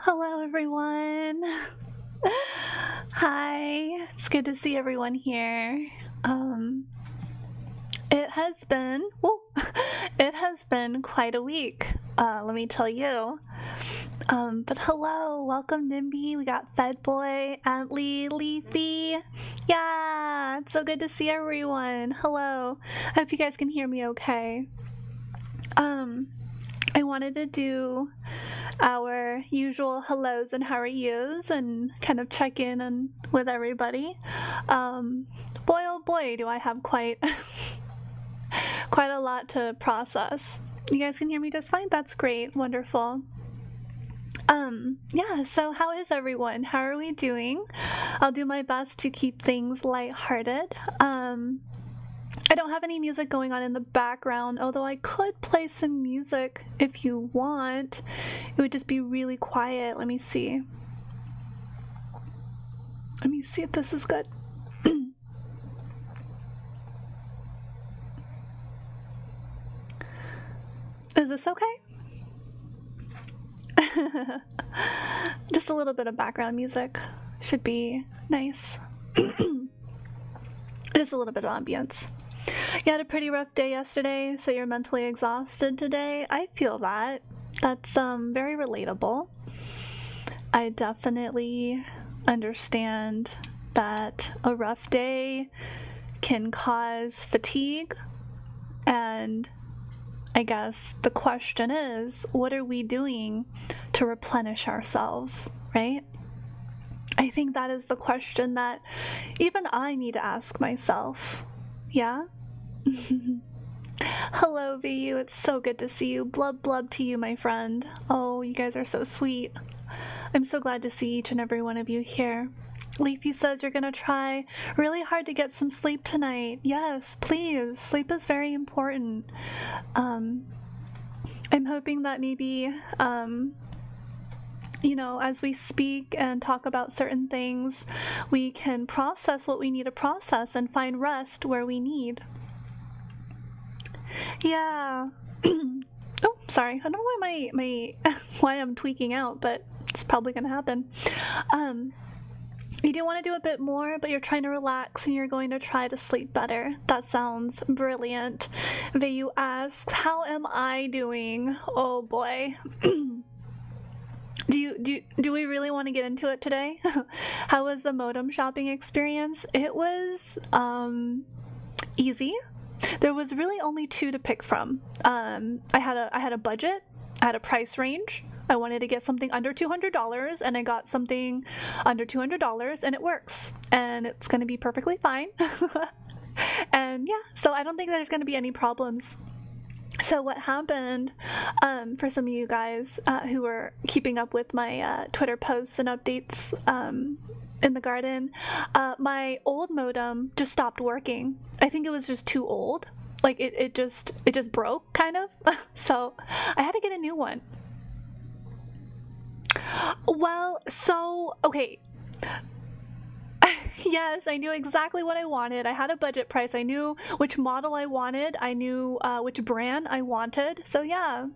Hello, everyone. Hi, it's good to see everyone here. It has been, it has been quite a week, let me tell you. But hello, welcome Nimby, we got Fed Boy, Antly, Leafy. Yeah, it's so good to see everyone. Hello, I hope you guys can hear me okay. I wanted to do our usual hellos and how are yous and kind of check in with everybody. Boy, oh boy, do I have quite a lot to process. You guys can hear me just fine? That's great. Wonderful. Yeah, so how is everyone? How are we doing? I'll do my best to keep things lighthearted. I don't have any music going on in the background, although I could play some music if you want. It would just be really quiet. Let me see. Let me see if this is good. Is this okay? Just a little bit of background music should be nice. Just a little bit of ambience. You had a pretty rough day yesterday, so you're mentally exhausted today. I feel that. That's very relatable. I definitely understand that a rough day can cause fatigue, and I guess the question is, what are we doing to replenish ourselves, right? I think that is the question that even I need to ask myself. Yeah? Hello, VU. It's so good to see you. Blub blub to you, my friend. Oh, you guys are so sweet. I'm so glad to see each and every one of you here. Leafy says you're gonna try really hard to get some sleep tonight. Yes, please. Sleep is very important. I'm hoping that maybe, as we speak and talk about certain things, we can process what we need to process and find rest where we need. Yeah. Oh, sorry. I don't know why why I'm tweaking out, but it's probably gonna happen. You do want to do a bit more, but you're trying to relax and you're going to try to sleep better. That sounds brilliant. Vayu asks, how am I doing? Oh boy. Do we really want to get into it today? How was the modem shopping experience? It was easy. There was really only two to pick from. I had a budget, I had a price range. I wanted to get something under $200, and I got something under $200, and it works, and it's going to be perfectly fine. And yeah, so I don't think there's going to be any problems. So what happened, for some of you guys who were keeping up with my Twitter posts and updates in the garden, my old modem just stopped working. I think it was just too old. Like it just broke, kind of. So I had to get a new one. Well, so okay. Yes, I knew exactly what I wanted. I had a budget price. I knew which model I wanted. I knew which brand I wanted. So yeah.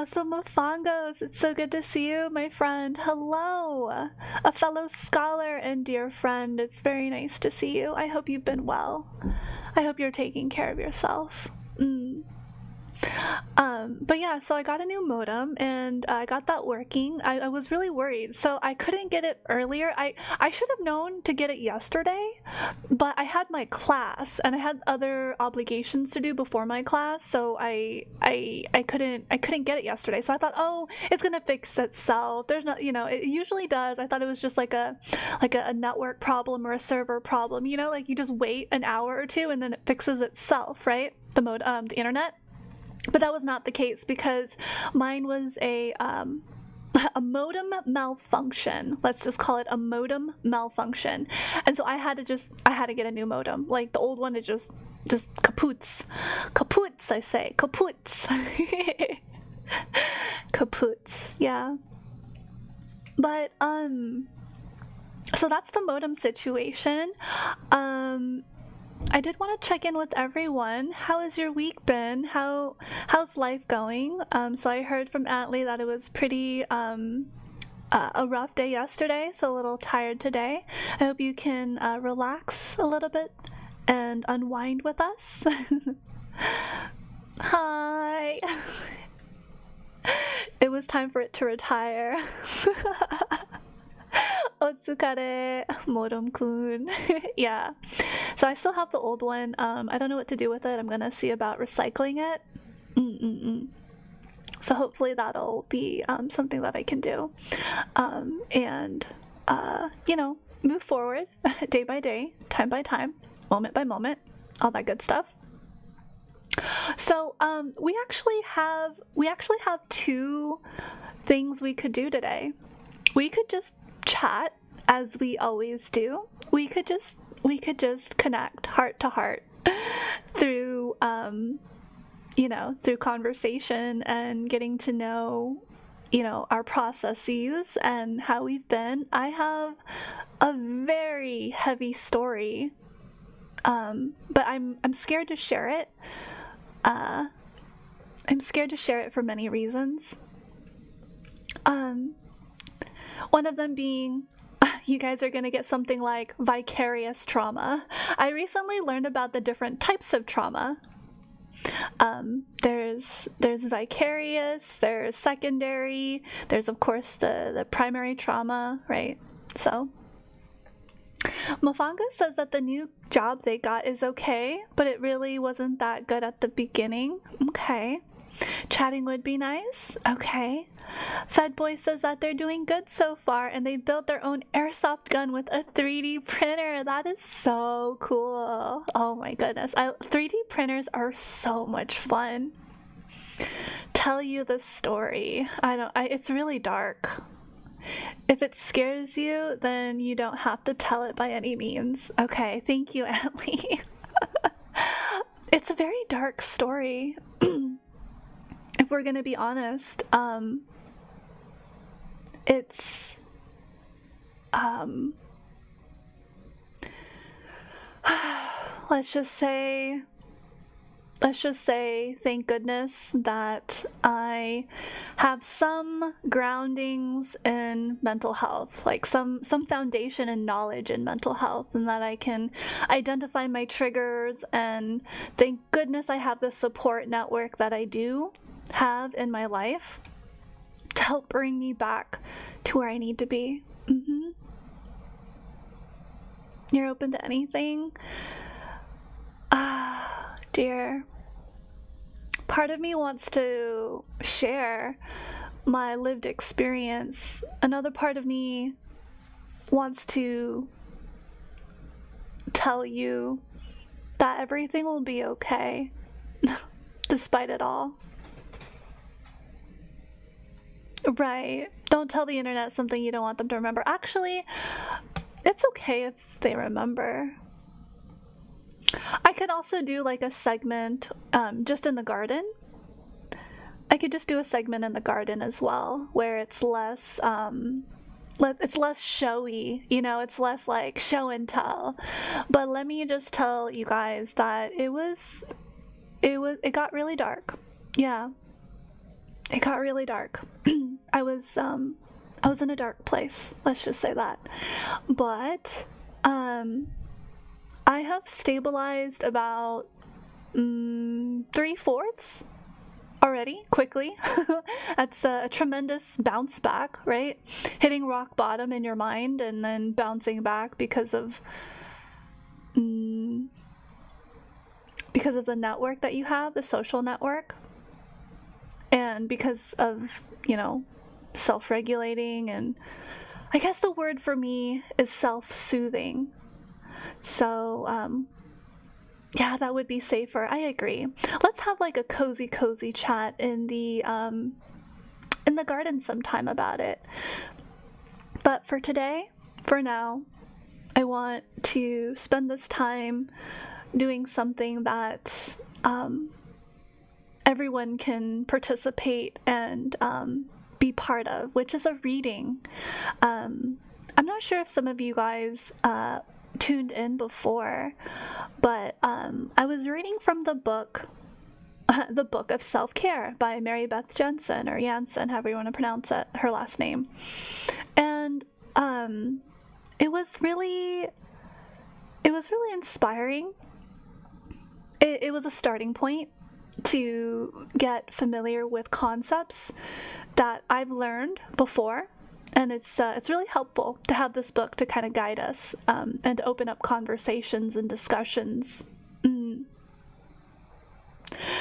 So Mofangos, it's so good to see you, my friend. Hello, a fellow scholar and dear friend. It's very nice to see you. I hope you've been well. I hope you're taking care of yourself. But yeah, so I got a new modem and I got that working. I was really worried, so I couldn't get it earlier. I should have known to get it yesterday, but I had my class and I had other obligations to do before my class, so I couldn't get it yesterday. So I thought, oh, it's gonna fix itself. There's not, it usually does. I thought it was just like a network problem or a server problem. Like you just wait an hour or two and then it fixes itself, right? The internet. But that was not the case because mine was a modem malfunction. Let's just call it a modem malfunction. And so I had to get a new modem. Like the old one, it just kapoots. Kapoots, I say. Kapoots. Kapoots, yeah. But so that's the modem situation. I did want to check in with everyone. How has your week been? How's life going? So I heard from Atlee that it was pretty a rough day yesterday, so a little tired today. I hope you can relax a little bit and unwind with us. Hi. It was time for it to retire. Otsukare, Modem-kun. Yeah. So I still have the old one. I don't know what to do with it. I'm gonna see about recycling it. So hopefully that'll be something that I can do. And, you know, move forward day by day, time by time, moment by moment, all that good stuff. So we actually have two things we could do today. We could just chat as we always do. We could just connect heart to heart through you know, through conversation and getting to know, you know, our processes and how we've been. I have a very heavy story, but I'm scared to share it. I'm scared to share it for many reasons. One of them being, you guys are going to get something like vicarious trauma. I recently learned about the different types of trauma. There's vicarious, there's secondary, there's of course the primary trauma, right? So Mofanga says that the new job they got is okay, but it really wasn't that good at the beginning. Okay. Chatting would be nice. Okay. Fedboy says that they're doing good so far and they built their own airsoft gun with a 3D printer. That is so cool. Oh my goodness. 3D printers are so much fun. Tell you the story. It's really dark. If it scares you, then you don't have to tell it by any means. Okay, thank you, Atlee. It's a very dark story. If we're gonna be honest, it's let's just say thank goodness that I have some groundings in mental health, like some foundation and knowledge in mental health, and that I can identify my triggers, and thank goodness I have the support network that I do have in my life to help bring me back to where I need to be. You're open to anything? Dear. Part of me wants to share my lived experience. Another part of me wants to tell you that everything will be okay, despite it all. Right. Don't tell the internet something you don't want them to remember. Actually, it's okay if they remember. I could also do like a segment just in the garden. I could just do a segment in the garden as well, where it's less showy, you know, it's less like show and tell. But let me just tell you guys that it got really dark. Yeah. It got really dark. I was in a dark place, let's just say that. But I have stabilized about 3/4 already, quickly. That's a tremendous bounce back, right? Hitting rock bottom in your mind and then bouncing back because of the network that you have, the social network, and because of, you know, self-regulating, and I guess the word for me is self-soothing. So yeah, that would be safer. I agree. Let's have like a cozy chat in the garden sometime about it. But for today, for now, I want to spend this time doing something that everyone can participate and be part of, which is a reading. I'm not sure if some of you guys tuned in before, but I was reading from the book of Self-Care by Mary Beth Jensen, or Jansen, however you want to pronounce it, her last name. And it was really inspiring. It was a starting point to get familiar with concepts that I've learned before, and it's really helpful to have this book to kind of guide us and to open up conversations and discussions.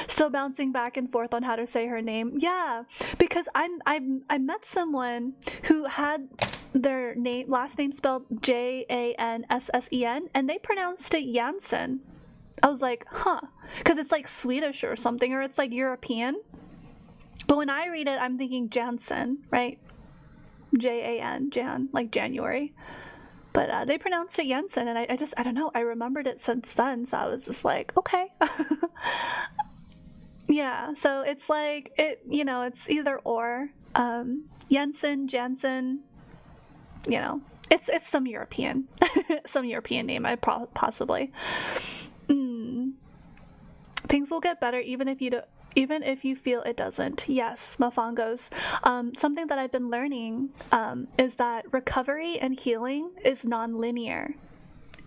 Still bouncing back and forth on how to say her name. Yeah, because I met someone who had their last name spelled Janssen, and they pronounced it Jansen. I was like, huh, because it's like Swedish or something, or it's like European. But when I read it, I'm thinking Jansen, right? Jan, like January. But they pronounced it Jansen, and I don't know, I remembered it since then, so I was just like, okay. Yeah, so it's like, it's either or. Jansen, it's some European, name, possibly. Things will get better even if you feel it doesn't. Yes, Mafangos. Something that I've been learning is that recovery and healing is non-linear.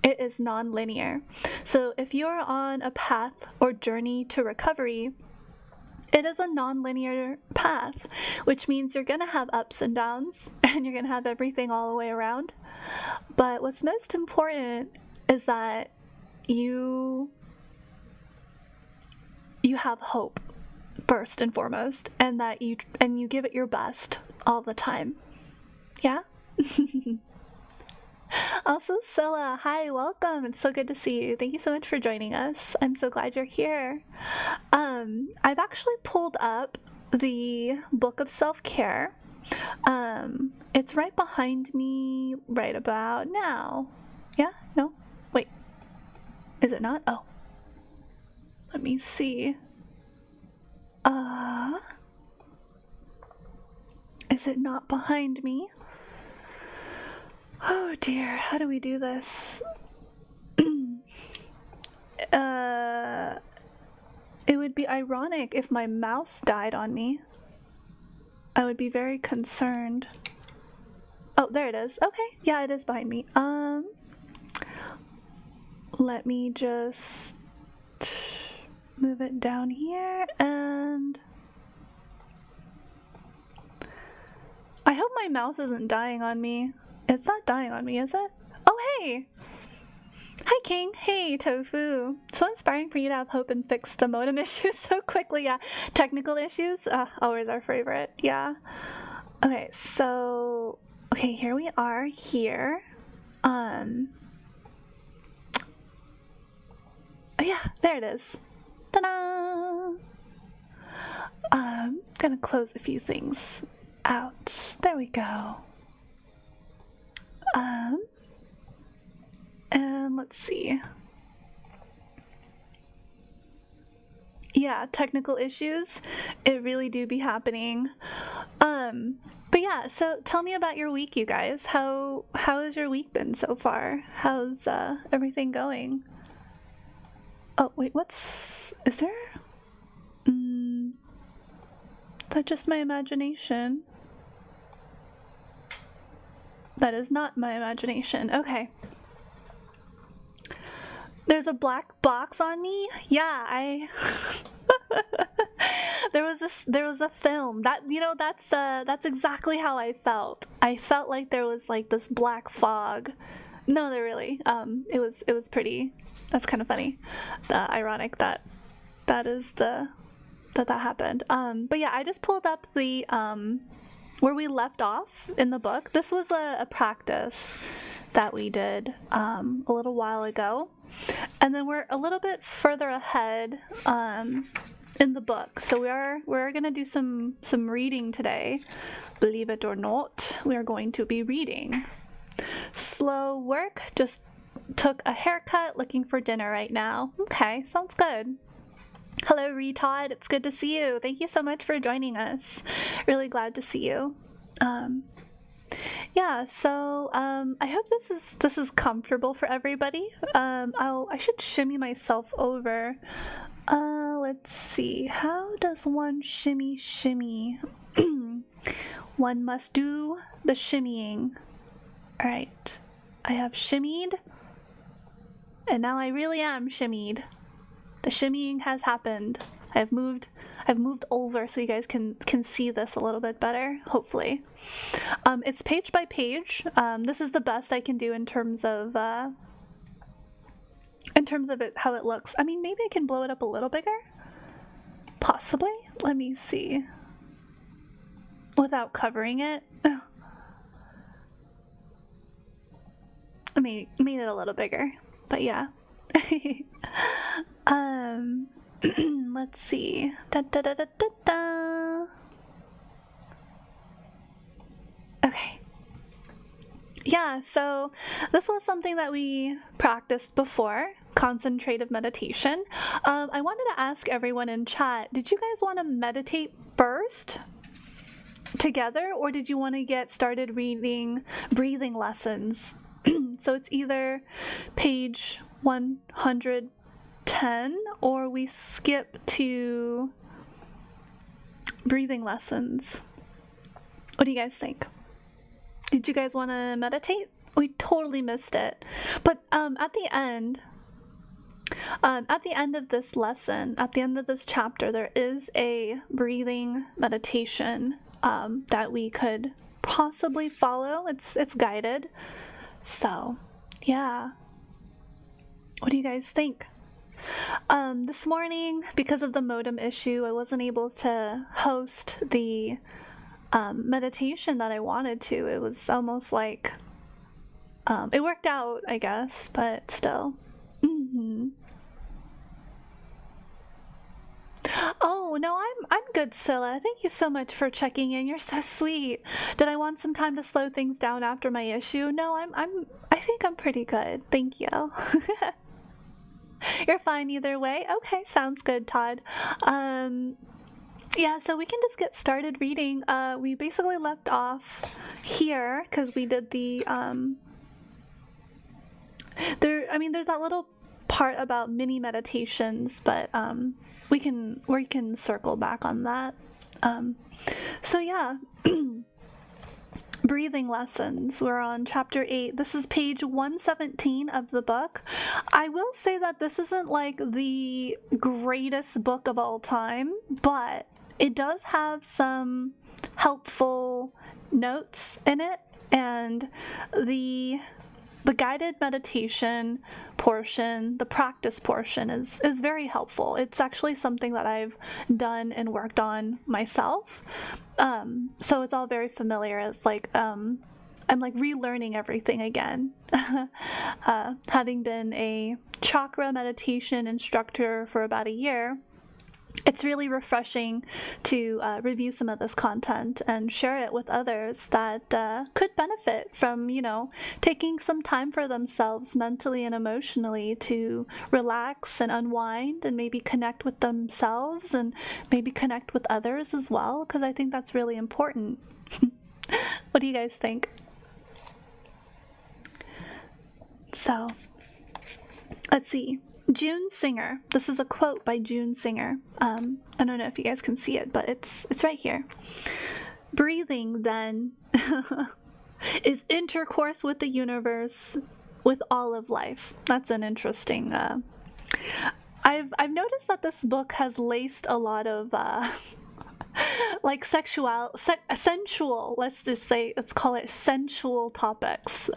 It is non-linear. So if you're on a path or journey to recovery, it is a non-linear path, which means you're going to have ups and downs, and you're going to have everything all the way around. But what's most important is that you have hope first and foremost, and that you give it your best all the time. Yeah? Also, Scylla, hi, welcome. It's so good to see you. Thank you so much for joining us. I'm so glad you're here. I've actually pulled up the book of self-care. It's right behind me right about now. Yeah? No? Wait. Is it not? Oh. Let me see. Is it not behind me? Oh dear, how do we do this? It would be ironic if my mouse died on me. I would be very concerned. Oh, there it is. Okay, yeah, it is behind me. Let me just move it down here, and I hope my mouse isn't dying on me. It's not dying on me, is it? Oh, hey! Hi, King. Hey, Tofu. So inspiring for you to have hope and fix the modem issues so quickly. Yeah, technical issues, always our favorite. Yeah. Okay, so here we are here. Yeah, there it is. Ta-da! Gonna close a few things out. There we go. And let's see. Yeah, technical issues, it really do be happening. But yeah, so tell me about your week, you guys. How has your week been so far? How's everything going? Oh, wait, is there? Is that just my imagination? That is not my imagination. Okay. There's a black box on me? Yeah, there was a film that, that's exactly how I felt. I felt like there was like this black fog. No, there really. It was pretty. That's kind of funny. Ironic that happened. But yeah, I just pulled up the where we left off in the book. This was a practice that we did a little while ago, and then we're a little bit further ahead in the book. So we're gonna do some reading today. Believe it or not, we are going to be reading. Slow work. Just took a haircut. Looking for dinner right now. Okay, sounds good. Hello, Retod. It's good to see you. Thank you so much for joining us. Really glad to see you. Yeah, so I hope this is comfortable for everybody. I should shimmy myself over. Let's see. How does one shimmy? One must do the shimmying. All right. I have shimmied, and now I really am shimmied. The shimmying has happened. I've moved over so you guys can see this a little bit better, hopefully. It's page by page. This is the best I can do in terms of it, how it looks. I mean, maybe I can blow it up a little bigger, possibly. Let me see. Without covering it. I made it a little bigger, but yeah. Let's see. Okay. Yeah, so this was something that we practiced before, concentrative meditation. I wanted to ask everyone in chat, did you guys want to meditate first together, or did you want to get started reading breathing lessons? So it's either page 110 or we skip to breathing lessons. What do you guys think? Did you guys want to meditate? We totally missed it. But at the end of this lesson, at the end of this chapter, there is a breathing meditation that we could possibly follow. It's guided. So, yeah. What do you guys think? This morning, because of the modem issue, I wasn't able to host the meditation that I wanted to. It was almost like it worked out, I guess, but still. Oh no, I'm good, Scylla. Thank you so much for checking in. You're so sweet. Did I want some time to slow things down after my issue? No, I think I'm pretty good. Thank you. You're fine either way. Okay, sounds good, Todd. Yeah, so we can just get started reading. We basically left off here because we did the there's that little part about mini meditations, but we can circle back on that. So yeah. Breathing lessons. We're on chapter 8. This is page 117 of the book. I will say that this isn't like the greatest book of all time, but it does have some helpful notes in it, and the guided meditation portion, the practice portion is very helpful. It's actually something that I've done and worked on myself. So it's all very familiar. It's like I'm like relearning everything again. Having been a chakra meditation instructor for about a year, it's really refreshing to review some of this content and share it with others that could benefit from, taking some time for themselves mentally and emotionally to relax and unwind and maybe connect with themselves and maybe connect with others as well, because I think that's really important. What do you guys think? So, let's see. June Singer. This is a quote by June Singer. I don't know if you guys can see it, but it's right here. Breathing, then, is intercourse with the universe, with all of life. That's an interesting. I've noticed that this book has laced a lot of like sensual. Let's call it sensual topics.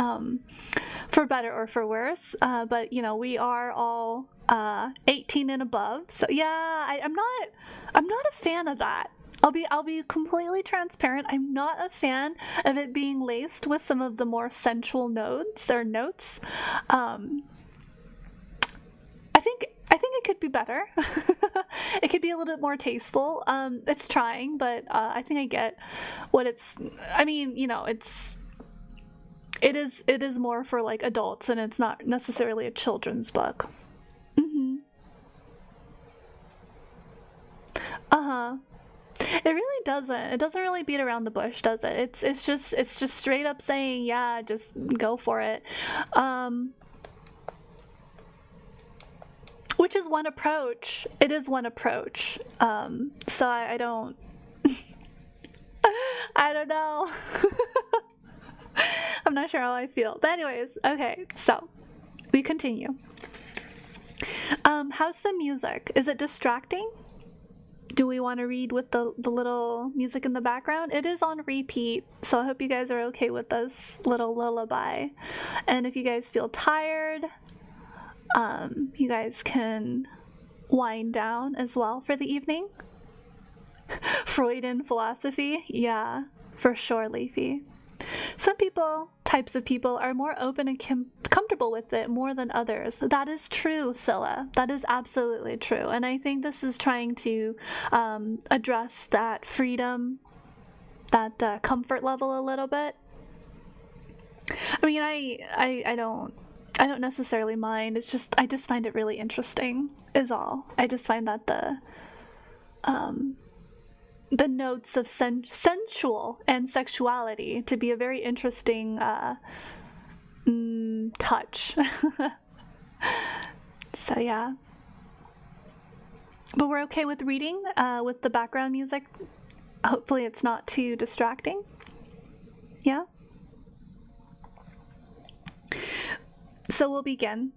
For better or for worse, but we are all 18 and above, so yeah, I'm not a fan of that. I'll be completely transparent. I'm not a fan of it being laced with some of the more sensual notes. I think it could be better. It could be a little bit more tasteful. It's trying, but I think I get what it's. I mean, it is more for like adults, and it's not necessarily a children's book. Uh-huh. It really doesn't. It doesn't really beat around the bush, does it? It's just straight up saying, yeah, just go for it. Which is one approach. It is one approach. So I don't I don't know. I'm not sure how I feel. But anyways, okay, so we continue. How's the music? Is it distracting? Do we want to read with the little music in the background? It is on repeat, so I hope you guys are okay with this little lullaby. And if you guys feel tired, you guys can wind down as well for the evening. Freudian philosophy? Yeah, for sure, Leafy. Some types of people are more open and comfortable with it more than others. That is true, Scylla. That is absolutely true. And I think this is trying to address that freedom, that comfort level a little bit. I mean, I don't necessarily mind. It's just, I just find it really interesting, is all. I just find that the notes of sensual and sexuality to be a very interesting touch. So yeah. But we're okay with reading with the background music. Hopefully it's not too distracting. Yeah? So we'll begin,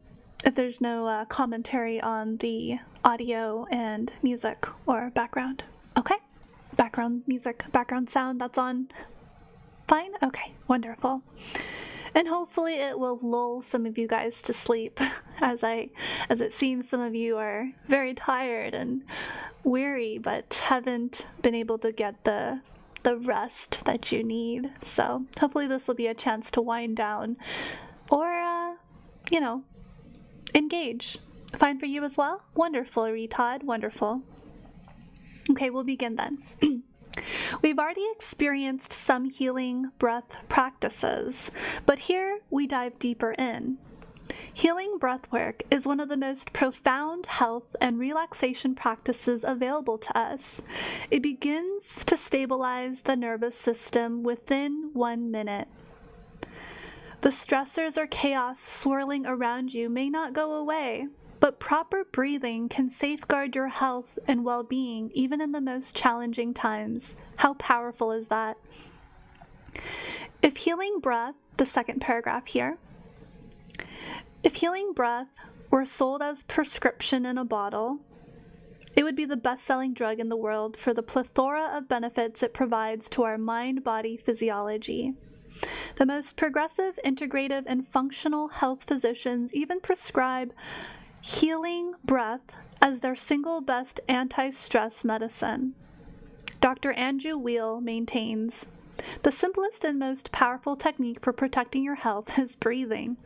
if there's no commentary on the audio and music or background. Okay? Background music, background sound, that's on fine? Okay, wonderful. And hopefully it will lull some of you guys to sleep, as it seems some of you are very tired and weary, but haven't been able to get the rest that you need. So hopefully this will be a chance to wind down or, engage. Fine for you as well? Wonderful, Retod, wonderful. Okay, we'll begin then. We've already experienced some healing breath practices, but here we dive deeper in. Healing breathwork is one of the most profound health and relaxation practices available to us. It begins to stabilize the nervous system within 1 minute. The stressors or chaos swirling around you may not go away, but proper breathing can safeguard your health and well-being even in the most challenging times. How powerful is that? If healing breath, the second paragraph here, if healing breath were sold as prescription in a bottle, it would be the best-selling drug in the world for the plethora of benefits it provides to our mind-body physiology. The most progressive, integrative, and functional health physicians even prescribe healing breath as their single best anti-stress medicine. Dr. Andrew Weil maintains, the simplest and most powerful technique for protecting your health is breathing.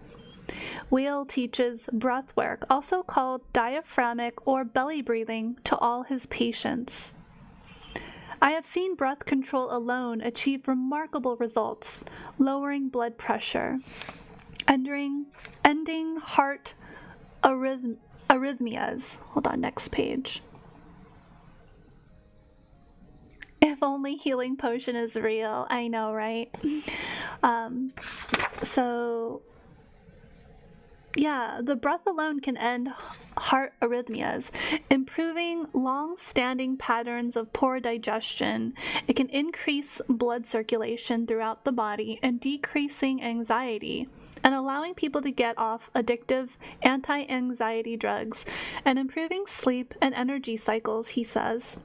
Weil teaches breathwork, also called diaphragmatic or belly breathing, to all his patients. I have seen breath control alone achieve remarkable results, lowering blood pressure, ending heart arrhythmias. Hold on, next page. If only healing potion is real. I know, right? So yeah, the breath alone can end heart arrhythmias, improving long-standing patterns of poor digestion. It can increase blood circulation throughout the body and decreasing anxiety, and allowing people to get off addictive anti-anxiety drugs and improving sleep and energy cycles, he says.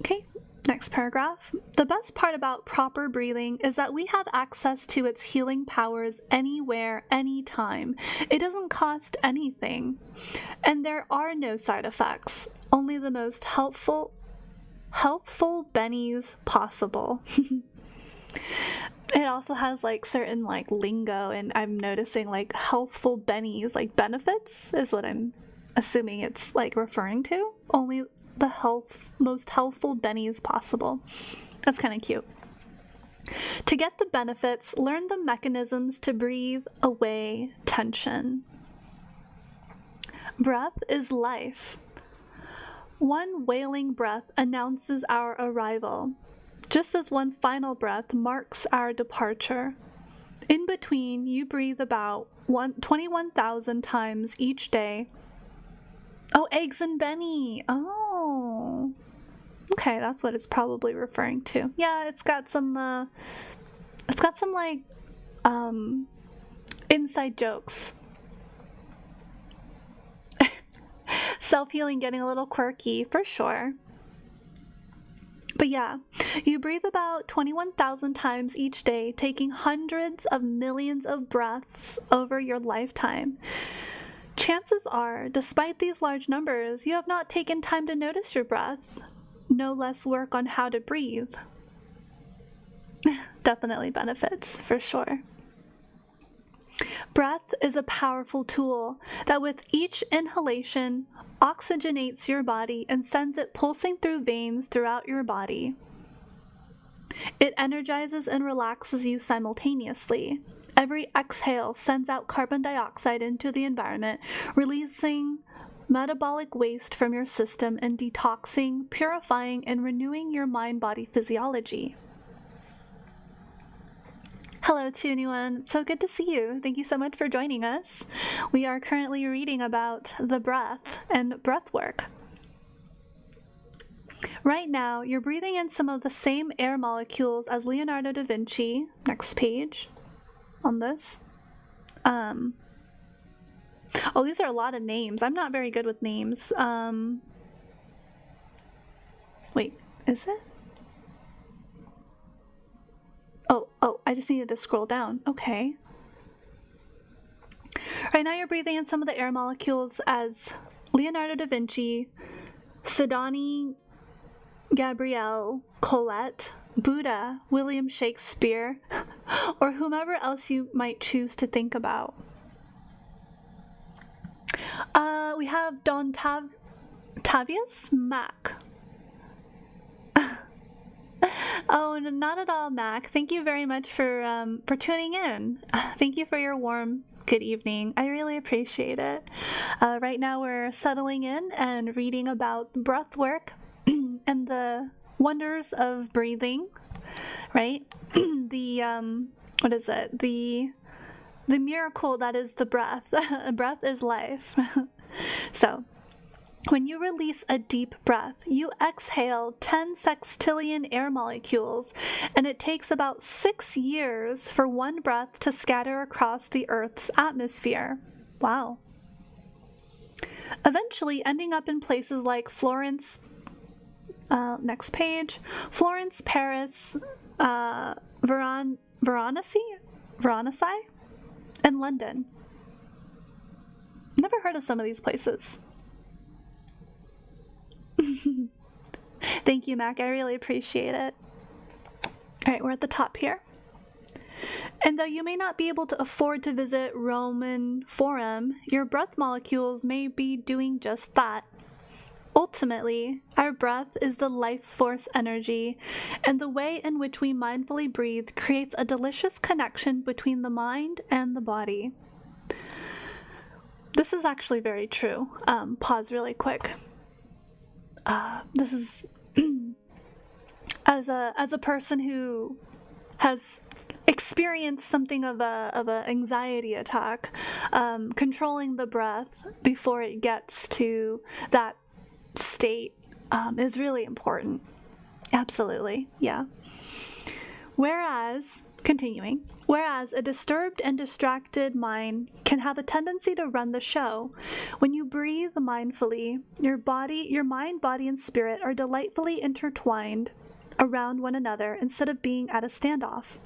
Okay, next paragraph. The best part about proper breathing is that we have access to its healing powers anywhere, anytime. It doesn't cost anything. And there are no side effects, only the most helpful bennies possible. It also has certain lingo, and I'm noticing healthful bennies, benefits is what I'm assuming it's referring to. Only the most healthful bennies possible. That's kind of cute. To get the benefits, learn the mechanisms to breathe away tension. Breath is life. One wailing breath announces our arrival, just as one final breath marks our departure. In between, you breathe about 21,000 times each day. Oh, eggs and Benny. Oh. Okay, that's what it's probably referring to. Yeah, it's got some like inside jokes. Self-healing getting a little quirky, for sure. But yeah, you breathe about 21,000 times each day, taking hundreds of millions of breaths over your lifetime. Chances are, despite these large numbers, you have not taken time to notice your breath, no less work on how to breathe. Definitely benefits, for sure. Breath is a powerful tool that with each inhalation oxygenates your body and sends it pulsing through veins throughout your body. It energizes and relaxes you simultaneously. Every exhale sends out carbon dioxide into the environment, releasing metabolic waste from your system and detoxing, purifying, and renewing your mind-body physiology. Hello to anyone. So good to see you. Thank you so much for joining us. We are currently reading about the breath and breathwork. Right now, you're breathing in some of the same air molecules as Leonardo da Vinci. Next page on this. Oh, these are a lot of names. I'm not very good with names. Wait, is it? Oh, I just needed to scroll down. Okay. Right now you're breathing in some of the air molecules as Leonardo da Vinci, Sidonie Gabrielle, Colette, Buddha, William Shakespeare, or whomever else you might choose to think about. We have Don Tavius Mac. Oh, not at all, Mac. Thank you very much for tuning in. Thank you for your warm good evening. I really appreciate it. Right now we're settling in and reading about breathwork and the wonders of breathing, right? What is it? The miracle that is the breath. Breath is life. So, when you release a deep breath, you exhale 10 sextillion air molecules, and it takes about 6 years for one breath to scatter across the Earth's atmosphere. Wow. Eventually ending up in places like Florence, next page, Florence, Paris, Varanasi, and London. Never heard of some of these places. Thank you, Mac. I really appreciate it. All right, we're at the top here. And though you may not be able to afford to visit Roman Forum, your breath molecules may be doing just that. Ultimately, our breath is the life force energy, and the way in which we mindfully breathe creates a delicious connection between the mind and the body. This is actually very true. Pause really quick. This is as a person who has experienced something of a anxiety attack, controlling the breath before it gets to that state is really important. Absolutely, yeah. Whereas a disturbed and distracted mind can have a tendency to run the show. When you breathe mindfully, your mind, body, and spirit are delightfully intertwined around one another instead of being at a standoff.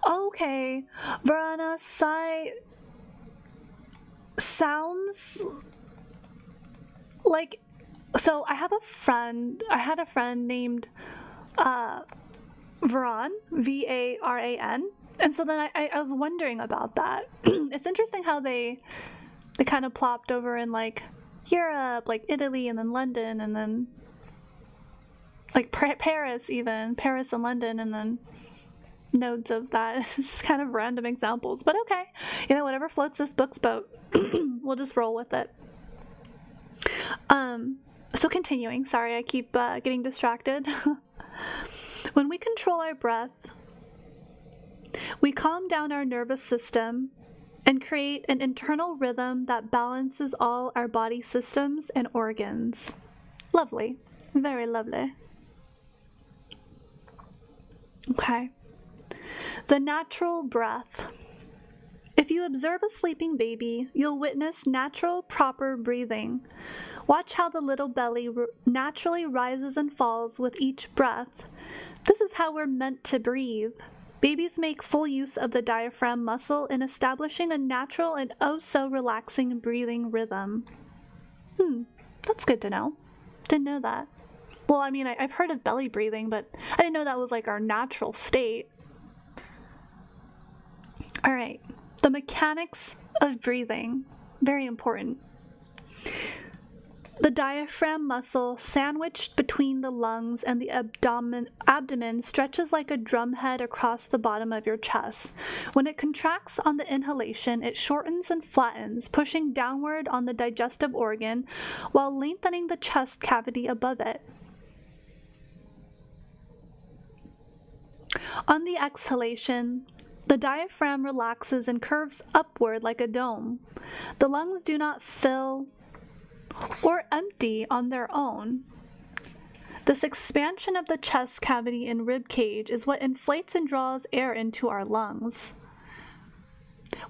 Okay, Varanasi sounds like... So I had a friend named Varan, V-A-R-A-N, and so then I was wondering about that. It's interesting how they kind of plopped over in like Europe, like Italy, and then London, and then like Paris and London, and then nodes of that. It's just kind of random examples, but okay, whatever floats this book's boat. We'll just roll with it. So continuing, sorry, I keep getting distracted. When we control our breath, we calm down our nervous system and create an internal rhythm that balances all our body systems and organs. Lovely. Very lovely. Okay. The natural breath. If you observe a sleeping baby, you'll witness natural, proper breathing. Watch how the little belly naturally rises and falls with each breath. This is how we're meant to breathe. Babies make full use of the diaphragm muscle in establishing a natural and oh-so-relaxing breathing rhythm. That's good to know. Didn't know that. Well, I mean, I've heard of belly breathing, but I didn't know that was like our natural state. All right, the mechanics of breathing, very important. The diaphragm muscle sandwiched between the lungs and the abdomen stretches like a drumhead across the bottom of your chest. When it contracts on the inhalation, it shortens and flattens, pushing downward on the digestive organ while lengthening the chest cavity above it. On the exhalation, the diaphragm relaxes and curves upward like a dome. The lungs do not fill or empty on their own. This expansion of the chest cavity and rib cage is what inflates and draws air into our lungs.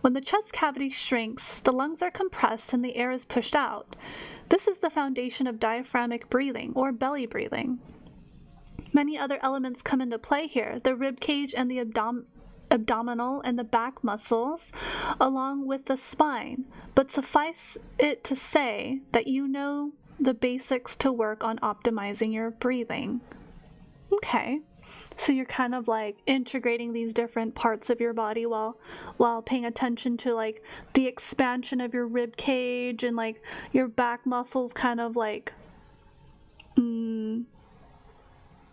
When the chest cavity shrinks, the lungs are compressed and the air is pushed out. This is the foundation of diaphragmatic breathing or belly breathing. Many other elements come into play here: the rib cage and the abdominal and the back muscles, along with the spine, but suffice it to say that you know the basics to work on optimizing your breathing. Okay, so you're kind of like integrating these different parts of your body while paying attention to like the expansion of your rib cage and like your back muscles kind of like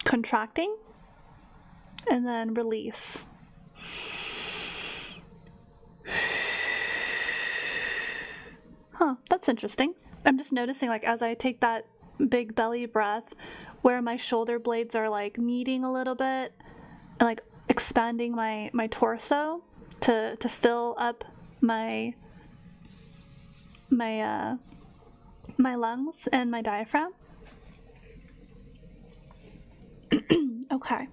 contracting and then release. That's interesting. I'm just noticing, like, as I take that big belly breath, where my shoulder blades are like meeting a little bit and like expanding my torso to fill up my lungs and my diaphragm. Okay.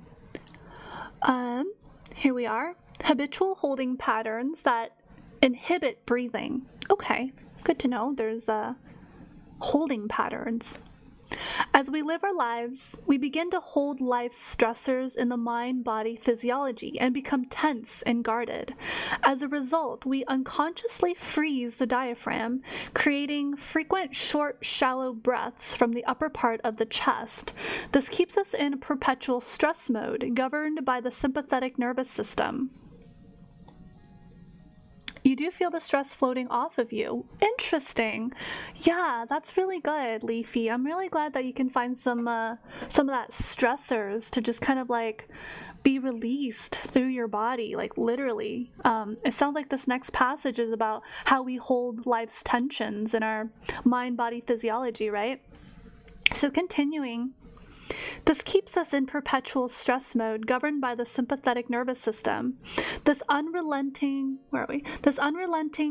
Here we are. Habitual holding patterns that inhibit breathing. Okay, good to know. There's holding patterns. As we live our lives, we begin to hold life's stressors in the mind-body physiology and become tense and guarded. As a result, we unconsciously freeze the diaphragm, creating frequent short, shallow breaths from the upper part of the chest. This keeps us in perpetual stress mode, governed by the sympathetic nervous system. You do feel the stress floating off of you. Interesting. Yeah, that's really good, Leafy. I'm really glad that you can find some of that stressors to just kind of like be released through your body, like literally. It sounds like this next passage is about how we hold life's tensions in our mind-body physiology, right? So continuing. This keeps us in perpetual stress mode, governed by the sympathetic nervous system. This unrelenting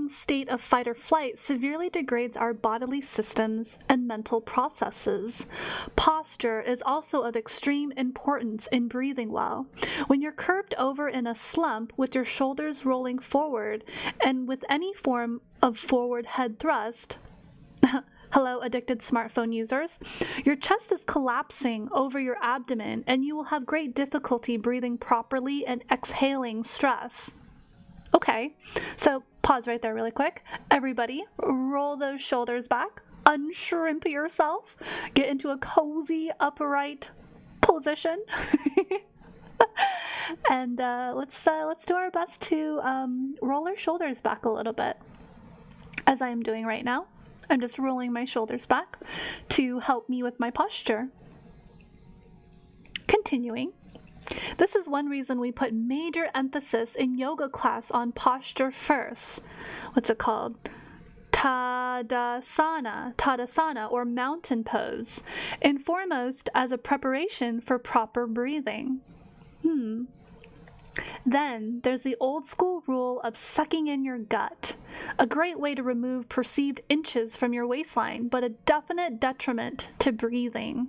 state of fight or flight severely degrades our bodily systems and mental processes. Posture is also of extreme importance in breathing well. When you're curved over in a slump with your shoulders rolling forward and with any form of forward head thrust, hello, addicted smartphone users. Your chest is collapsing over your abdomen, and you will have great difficulty breathing properly and exhaling stress. Okay, so pause right there really quick. Everybody, roll those shoulders back, unshrimp yourself, get into a cozy upright position, and let's do our best to roll our shoulders back a little bit, as I am doing right now. I'm just rolling my shoulders back to help me with my posture. Continuing. This is one reason we put major emphasis in yoga class on posture first. What's it called? Tadasana, or mountain pose, and foremost as a preparation for proper breathing. Then there's the old school rule of sucking in your gut, a great way to remove perceived inches from your waistline, but a definite detriment to breathing.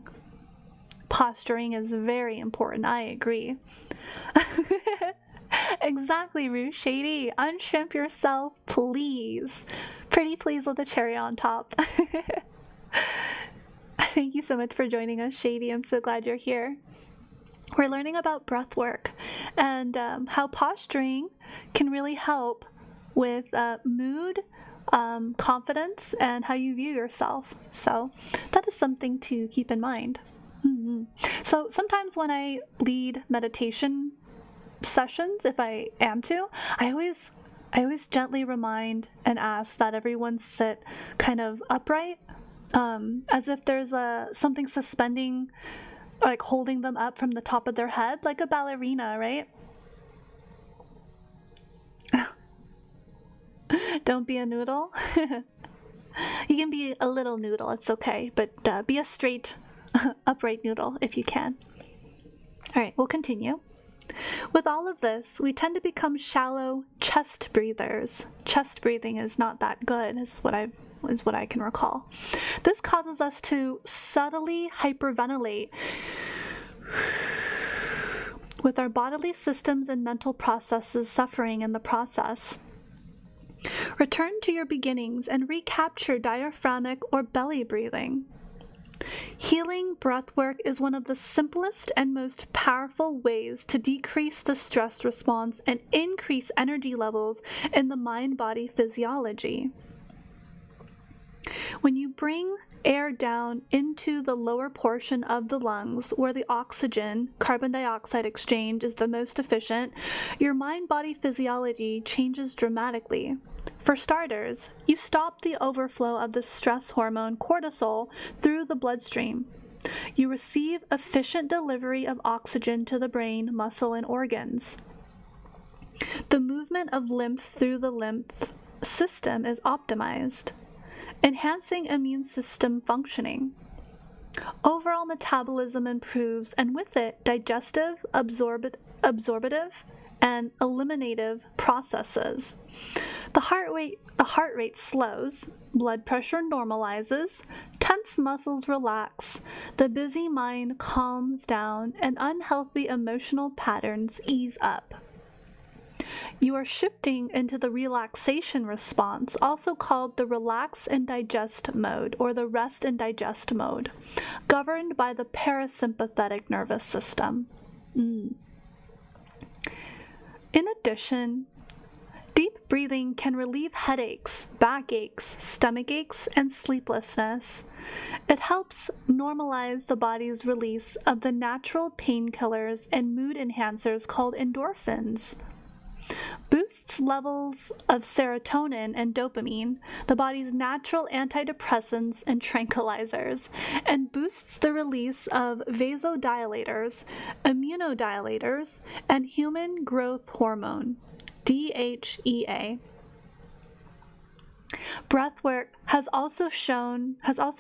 Posturing is very important, I agree. Exactly, Rue. Shady, unshrimp yourself, please. Pretty please with a cherry on top. Thank you so much for joining us, Shady. I'm so glad you're here. We're learning about breath work and how posturing can really help with mood, confidence, and how you view yourself. So that is something to keep in mind. So sometimes when I lead meditation sessions, if I am to, I always gently remind and ask that everyone sit kind of upright, as if there's something suspending, like holding them up from the top of their head, like a ballerina, right? Don't be a noodle. You can be a little noodle, it's okay, but be a straight, upright noodle if you can. All right, we'll continue. With all of this, we tend to become shallow chest breathers. Chest breathing is not that good, is what I can recall. This causes us to subtly hyperventilate with our bodily systems and mental processes suffering in the process. Return to your beginnings and recapture diaphragmatic or belly breathing. Healing breathwork is one of the simplest and most powerful ways to decrease the stress response and increase energy levels in the mind-body physiology. When you bring air down into the lower portion of the lungs, where the oxygen carbon dioxide exchange is the most efficient, your mind-body physiology changes dramatically. For starters, you stop the overflow of the stress hormone cortisol through the bloodstream. You receive efficient delivery of oxygen to the brain, muscle, and organs. The movement of lymph through the lymph system is optimized, enhancing immune system functioning. Overall metabolism improves, and with it, digestive, absorptive, and eliminative processes. The heart rate slows, blood pressure normalizes, tense muscles relax, the busy mind calms down, and unhealthy emotional patterns ease up. You are shifting into the relaxation response, also called the relax and digest mode, or the rest and digest mode, governed by the parasympathetic nervous system. In addition, deep breathing can relieve headaches, backaches, stomach aches, and sleeplessness. It helps normalize the body's release of the natural painkillers and mood enhancers called endorphins. Boosts levels of serotonin and dopamine, the body's natural antidepressants and tranquilizers, and boosts the release of vasodilators, immunodilators, and human growth hormone, DHEA. Breathwork has also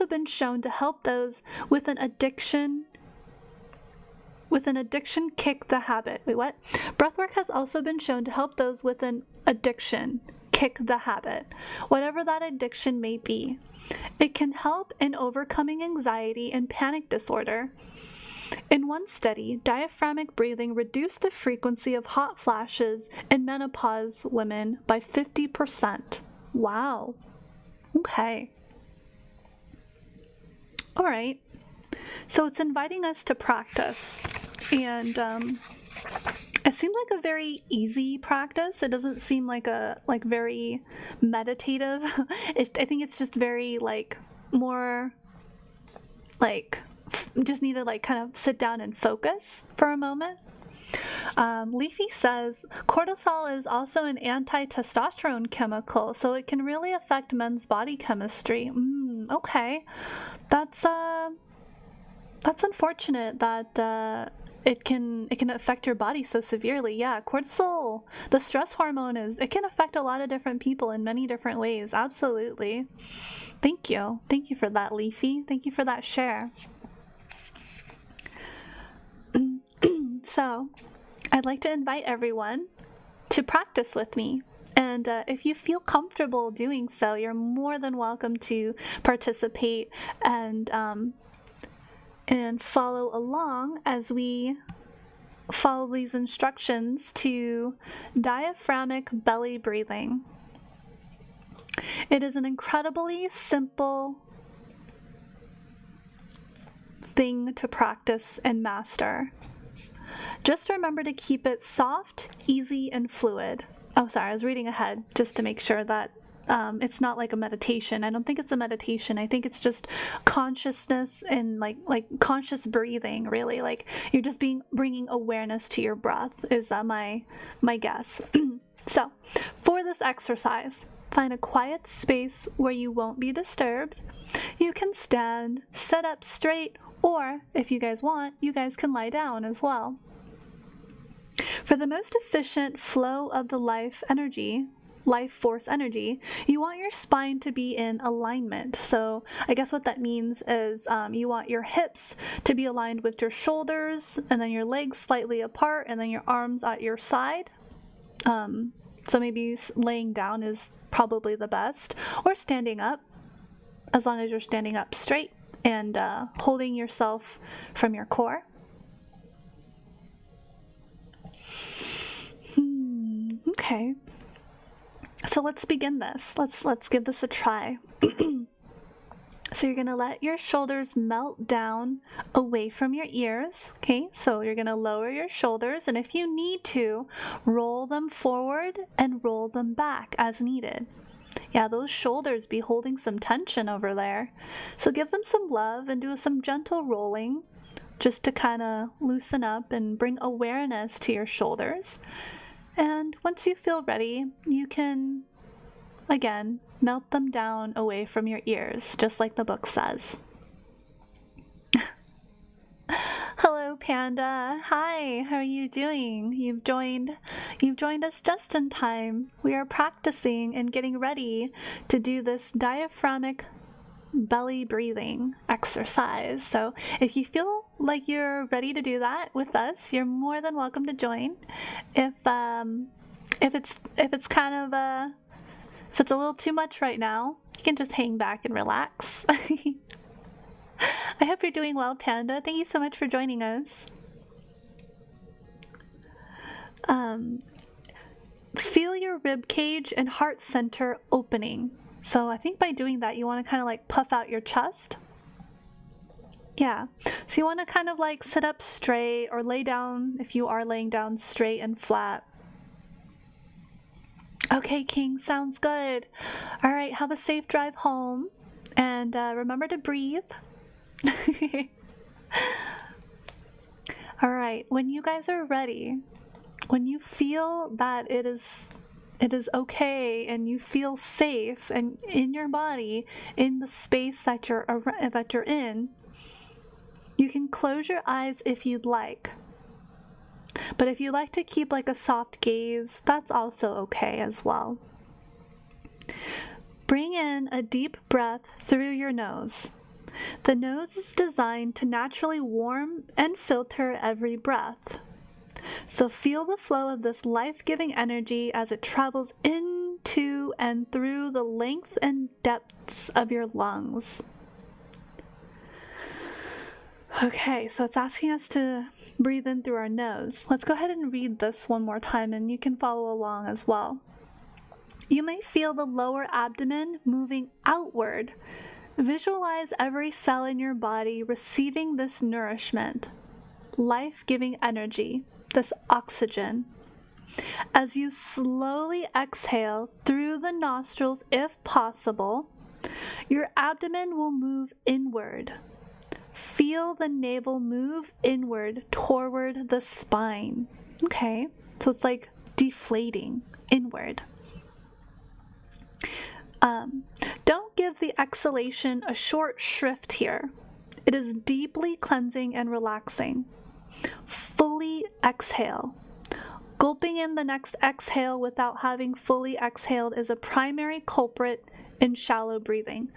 been shown to help those with an addiction kick the habit. Wait, what? Breathwork has also been shown to help those with an addiction kick the habit, whatever that addiction may be. It can help in overcoming anxiety and panic disorder. In one study, diaphragmatic breathing reduced the frequency of hot flashes in menopause women by 50%. Wow. Okay. All right. So it's inviting us to practice, and it seems like a very easy practice. It doesn't seem like very meditative. I think it's just very more just need to kind of sit down and focus for a moment. Leafy says cortisol is also an anti-testosterone chemical, so it can really affect men's body chemistry. Okay, that's unfortunate that it can affect your body so severely. Yeah, cortisol, the stress hormone, it can affect a lot of different people in many different ways. Absolutely. Thank you for that, Leafy. Thank you for that share. So I'd like to invite everyone to practice with me. And if you feel comfortable doing so, you're more than welcome to participate and follow along as we follow these instructions to diaphragmatic belly breathing. It is an incredibly simple thing to practice and master. Just remember to keep it soft, easy, and fluid. Oh, sorry, I was reading ahead just to make sure that it's not like a meditation. I don't think it's a meditation. I think it's just consciousness and like conscious breathing, really. Like you're just bringing awareness to your breath is my guess. So for this exercise, find a quiet space where you won't be disturbed. You can stand, sit up straight, or if you guys want, you guys can lie down as well. For the most efficient flow of the life force energy, you want your spine to be in alignment. So I guess what that means is you want your hips to be aligned with your shoulders, and then your legs slightly apart, and then your arms at your side. So maybe laying down is probably the best, or standing up, as long as you're standing up straight and holding yourself from your core. Okay. So let's begin this. Let's give this a try. So you're going to let your shoulders melt down away from your ears. Okay, so you're going to lower your shoulders, and if you need to, roll them forward and roll them back as needed. Yeah, those shoulders be holding some tension over there. So give them some love and do some gentle rolling just to kind of loosen up and bring awareness to your shoulders. And once you feel ready, you can, again, melt them down away from your ears, just like the book says. Hello, Panda. Hi, how are you doing? You've joined us just in time. We are practicing and getting ready to do this diaphragmatic belly breathing exercise. So if you feel like you're ready to do that with us, you're more than welcome to join. If it's kind of if it's a little too much right now, you can just hang back and relax. I hope you're doing well, Panda. Thank you so much for joining us. Feel your rib cage and heart center opening. So I think by doing that, you want to kind of like puff out your chest. Yeah. So you want to kind of like sit up straight or lay down if you are laying down straight and flat. Okay, King, sounds good. All right, have a safe drive home, and remember to breathe. All right, when you guys are ready, when you feel that it is okay and you feel safe and in your body, in the space that you're in, you can close your eyes if you'd like. But if you like to keep like a soft gaze, that's also okay as well. Bring in a deep breath through your nose. The nose is designed to naturally warm and filter every breath. So feel the flow of this life-giving energy as it travels into and through the length and depths of your lungs. Okay, so it's asking us to breathe in through our nose. Let's go ahead and read this one more time, and you can follow along as well. You may feel the lower abdomen moving outward. Visualize every cell in your body receiving this nourishment, life-giving energy, this oxygen. As you slowly exhale through the nostrils, if possible, your abdomen will move inward. Feel the navel move inward toward the spine. Okay, so it's like deflating inward. Don't give the exhalation a short shrift here. It is deeply cleansing and relaxing. exhale. Gulping in the next exhale without having fully exhaled is a primary culprit in shallow breathing.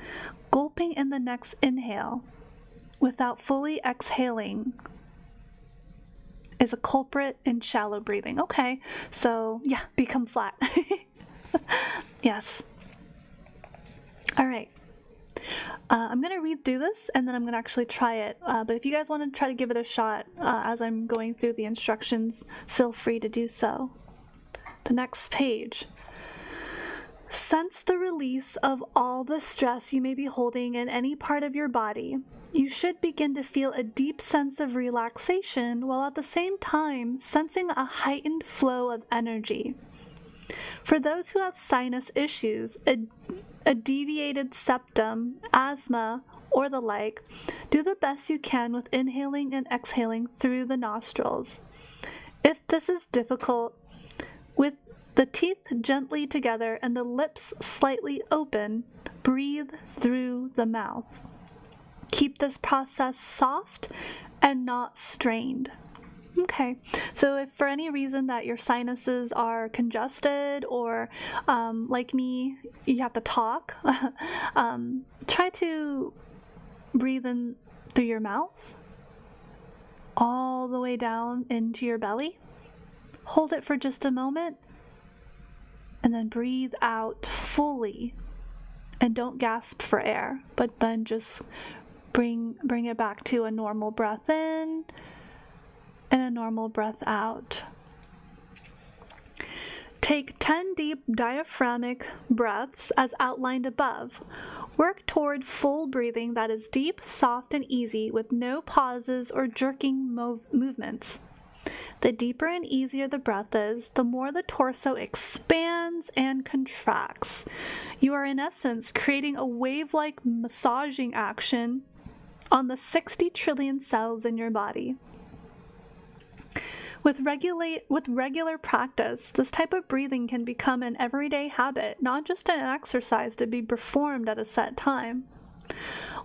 Gulping in the next inhale without fully exhaling is a culprit in shallow breathing. Okay, so yeah, become flat. Yes. All right. I'm going to read through this and then I'm going to actually try it. But if you guys want to try to give it a shot as I'm going through the instructions, feel free to do so. The next page. Sense the release of all the stress you may be holding in any part of your body. You should begin to feel a deep sense of relaxation while at the same time sensing a heightened flow of energy. For those who have sinus issues, a deviated septum, asthma, or the like, do the best you can with inhaling and exhaling through the nostrils. If this is difficult, with the teeth gently together and the lips slightly open, breathe through the mouth. Keep this process soft and not strained. Okay, so if for any reason that your sinuses are congested or like me, you have to talk, try to breathe in through your mouth all the way down into your belly. Hold it for just a moment and then breathe out fully. And don't gasp for air, but then just bring it back to a normal breath in and a normal breath out. Take 10 deep diaphragmatic breaths as outlined above. Work toward full breathing that is deep, soft, and easy with no pauses or jerking movements. The deeper and easier the breath is, the more the torso expands and contracts. You are in essence creating a wave-like massaging action on the 60 trillion cells in your body. With regular practice, this type of breathing can become an everyday habit, not just an exercise to be performed at a set time.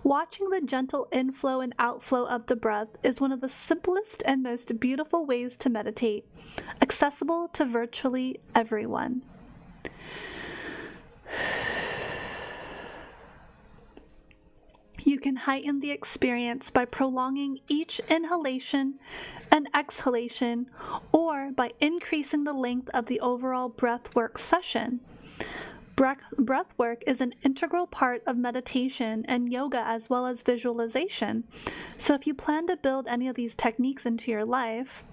Watching the gentle inflow and outflow of the breath is one of the simplest and most beautiful ways to meditate, accessible to virtually everyone. You can heighten the experience by prolonging each inhalation and exhalation, or by increasing the length of the overall breathwork session. Breathwork is an integral part of meditation and yoga as well as visualization. So if you plan to build any of these techniques into your life,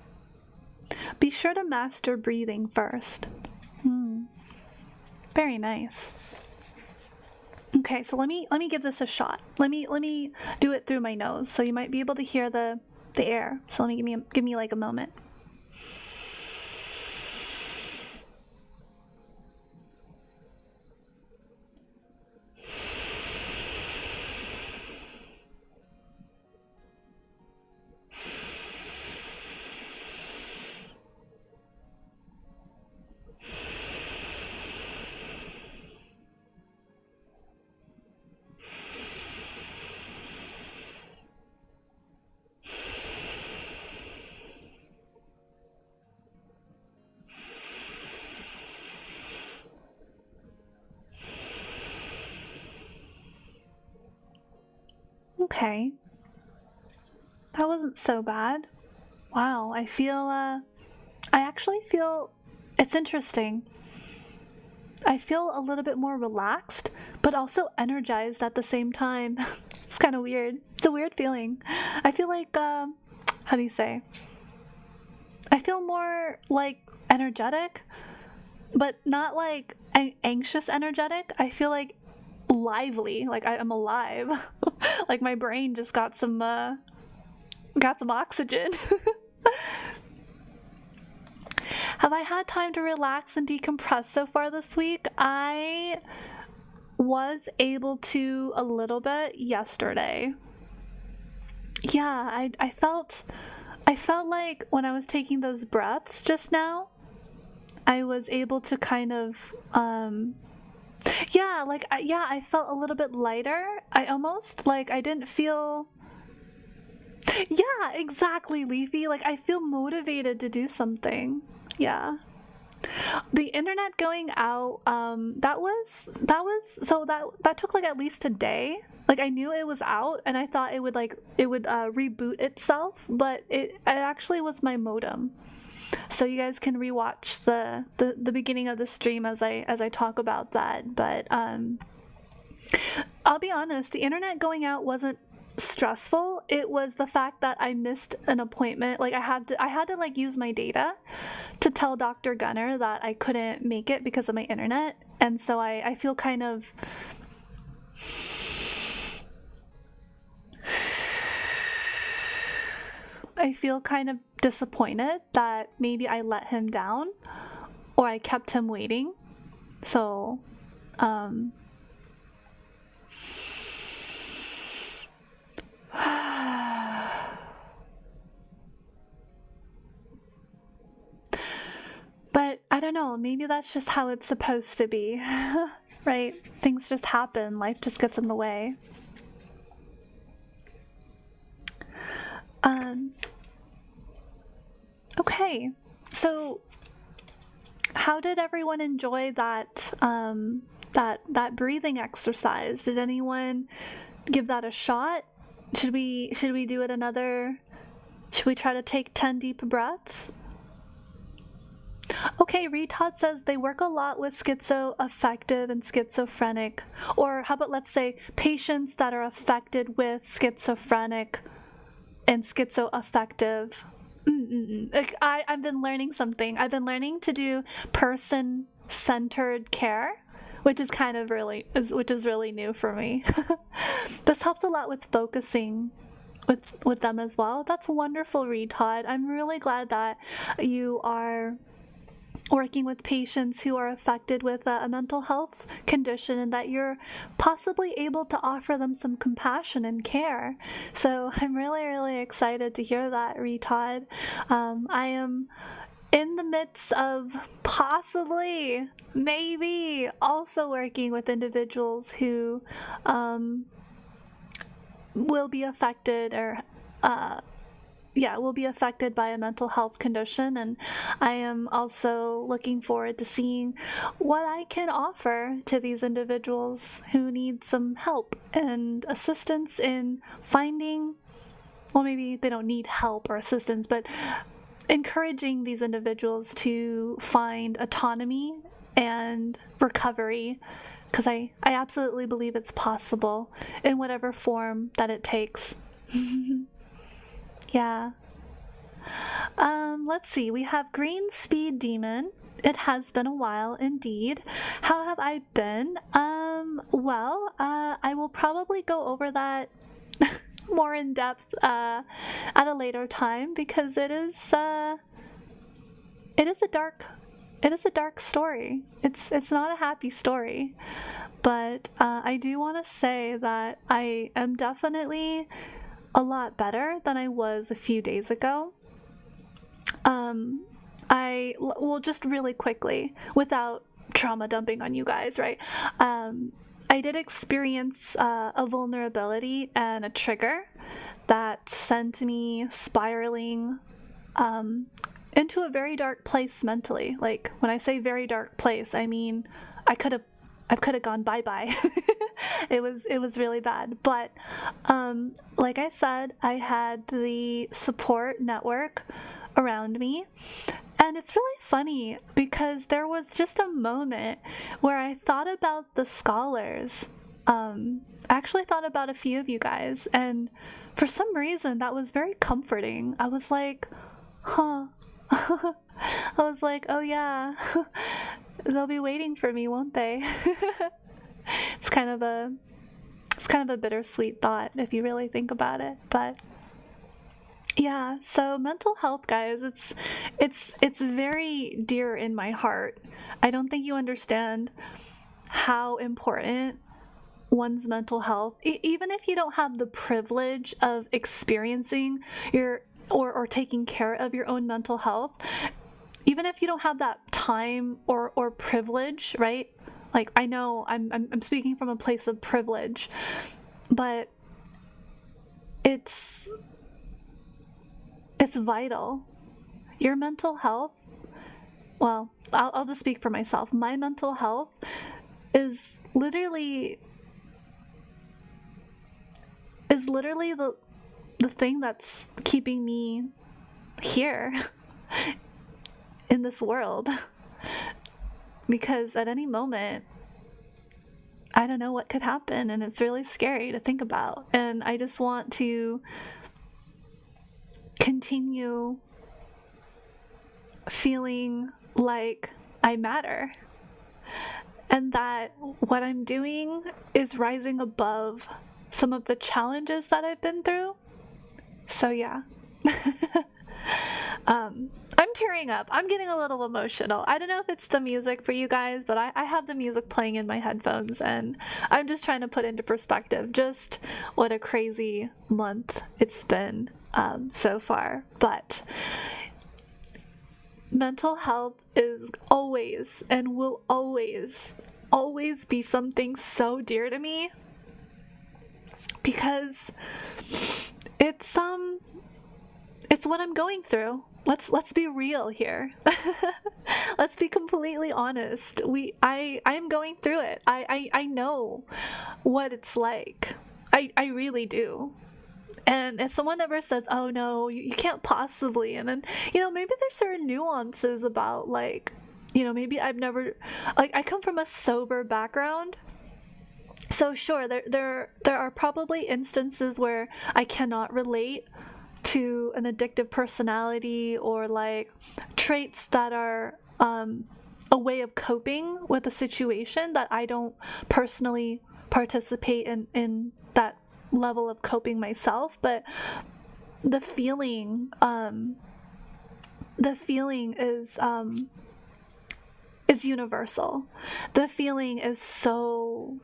be sure to master breathing first. Very nice. Okay, so let me give this a shot. Let me do it through my nose, so you might be able to hear the air. So let me give me like a moment. Okay. That wasn't so bad. Wow, I actually feel, it's interesting. I feel a little bit more relaxed, but also energized at the same time. It's kind of weird. It's a weird feeling. I feel like, how do you say? I feel more like energetic, but not like anxious energetic. I feel like lively, like I'm alive. Like my brain just got some oxygen. Have I had time to relax and decompress so far this week? I was able to a little bit yesterday. Yeah, I felt like when I was taking those breaths just now, I was able to kind of I felt a little bit lighter. I almost, like, I didn't feel, yeah, Yeah, exactly, Leafy. Like, I feel motivated to do something. Yeah. The internet going out, that took like at least a day. Like, I knew it was out and I thought it would reboot itself, but it actually was my modem. So you guys can rewatch the beginning of the stream as I talk about that. But I'll be honest, the internet going out wasn't stressful. It was the fact that I missed an appointment. Like, I had to like use my data to tell Dr. Gunner that I couldn't make it because of my internet. And so I feel kind of disappointed that maybe I let him down or I kept him waiting. So but I don't know, maybe that's just how it's supposed to be. Right? Things just happen, life just gets in the way. Okay, so how did everyone enjoy that that breathing exercise? Did anyone give that a shot? Should we do it another? Should we try to take 10 deep breaths? Okay, Retod says they work a lot with schizoaffective and schizophrenic. Or how about, let's say, patients that are affected with schizophrenic and schizoaffective. Like, I've been learning something. I've been learning to do person-centered care, which is really new for me. This helps a lot with focusing with them as well. That's wonderful, Retod. I'm really glad that you are working with patients who are affected with a mental health condition and that you're possibly able to offer them some compassion and care. So I'm really, really excited to hear that, Retod. I am in the midst of possibly, maybe, also working with individuals who will be affected or will be affected by a mental health condition, and I am also looking forward to seeing what I can offer to these individuals who need some help and assistance in finding, well, maybe they don't need help or assistance, but encouraging these individuals to find autonomy and recovery, because I absolutely believe it's possible in whatever form that it takes. Yeah. Let's see. We have Green Speed Demon. It has been a while indeed. How have I been? I will probably go over that more in depth at a later time, because it is a dark story. It's not a happy story. But I do want to say that I am definitely a lot better than I was a few days ago. Just really quickly, without trauma dumping on you guys, right? I did experience a vulnerability and a trigger that sent me spiraling into a very dark place mentally. Like, when I say very dark place, I mean I could have gone bye-bye. It was really bad. But like I said, I had the support network around me. And it's really funny because there was just a moment where I thought about the scholars. I actually thought about a few of you guys, and for some reason that was very comforting. I was like, huh. I was like, oh yeah, they'll be waiting for me, won't they? It's kind of a bittersweet thought if you really think about it. But yeah, so mental health, guys, it's very dear in my heart. I don't think you understand how important one's mental health, even if you don't have the privilege of experiencing or taking care of your own mental health, even if you don't have that time or privilege, right? Like, I know I'm speaking from a place of privilege, but it's It's vital. Your mental health, well, I'll just speak for myself. My mental health is literally the thing that's keeping me here in this world. Because at any moment, I don't know what could happen, and it's really scary to think about. And I just want to continue feeling like I matter, and that what I'm doing is rising above some of the challenges that I've been through. So yeah. I'm tearing up. I'm getting a little emotional. I don't know if it's the music for you guys, but I have the music playing in my headphones, and I'm just trying to put into perspective just what a crazy month it's been so far. But mental health is always and will always be something so dear to me, because it's what I'm going through. Let's be real here. Let's be completely honest. I am going through it. I know what it's like. I really do. And if someone ever says, oh no, you can't possibly, and then, maybe there's certain nuances about, like, maybe I've never, like, I come from a sober background. So sure, there are probably instances where I cannot relate to an addictive personality, or like traits that are a way of coping with a situation that I don't personally participate in that level of coping myself. But the feeling is universal. The feeling is so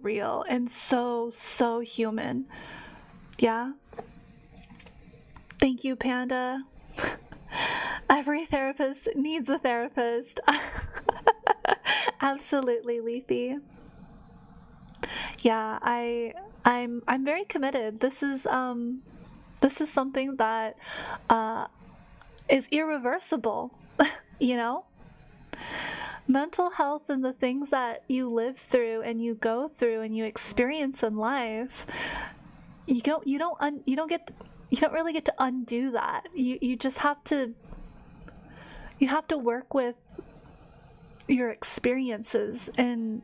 real and so human. Yeah. Thank you, Panda. Every therapist needs a therapist. Absolutely, Leafy. Yeah, I'm very committed. This is something that is irreversible. Mental health and the things that you live through and you go through and you experience in life, you don't really get to undo that. You just have to work with your experiences and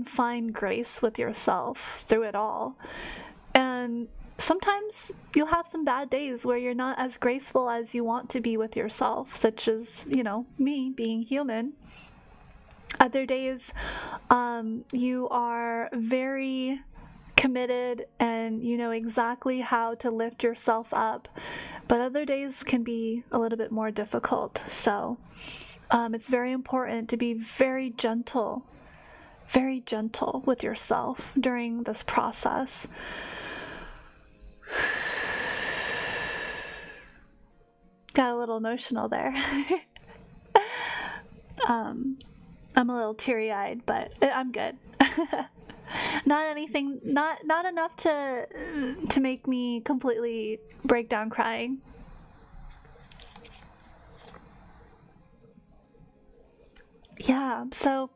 find grace with yourself through it all. And sometimes you'll have some bad days where you're not as graceful as you want to be with yourself, such as, me being human. Other days, you are very committed and you know exactly how to lift yourself up, but other days can be a little bit more difficult. So it's very important to be very gentle with yourself during this process. Got a little emotional there. I'm a little teary-eyed, but I'm good. Not enough to make me completely break down crying. Yeah, so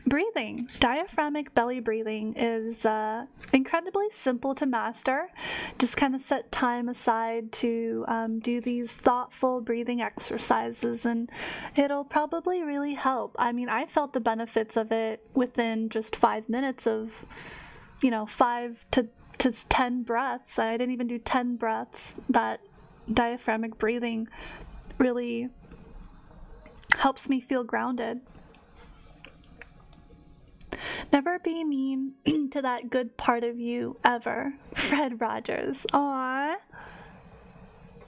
breathing, diaphragmatic belly breathing is incredibly simple to master. Just kind of set time aside to do these thoughtful breathing exercises, and it'll probably really help. I mean, I felt the benefits of it within just 5 minutes of, 5 to 10 breaths. I didn't even do 10 breaths. That diaphragmatic breathing really helps me feel grounded. Never be mean to that good part of you ever. Fred Rogers. Aww.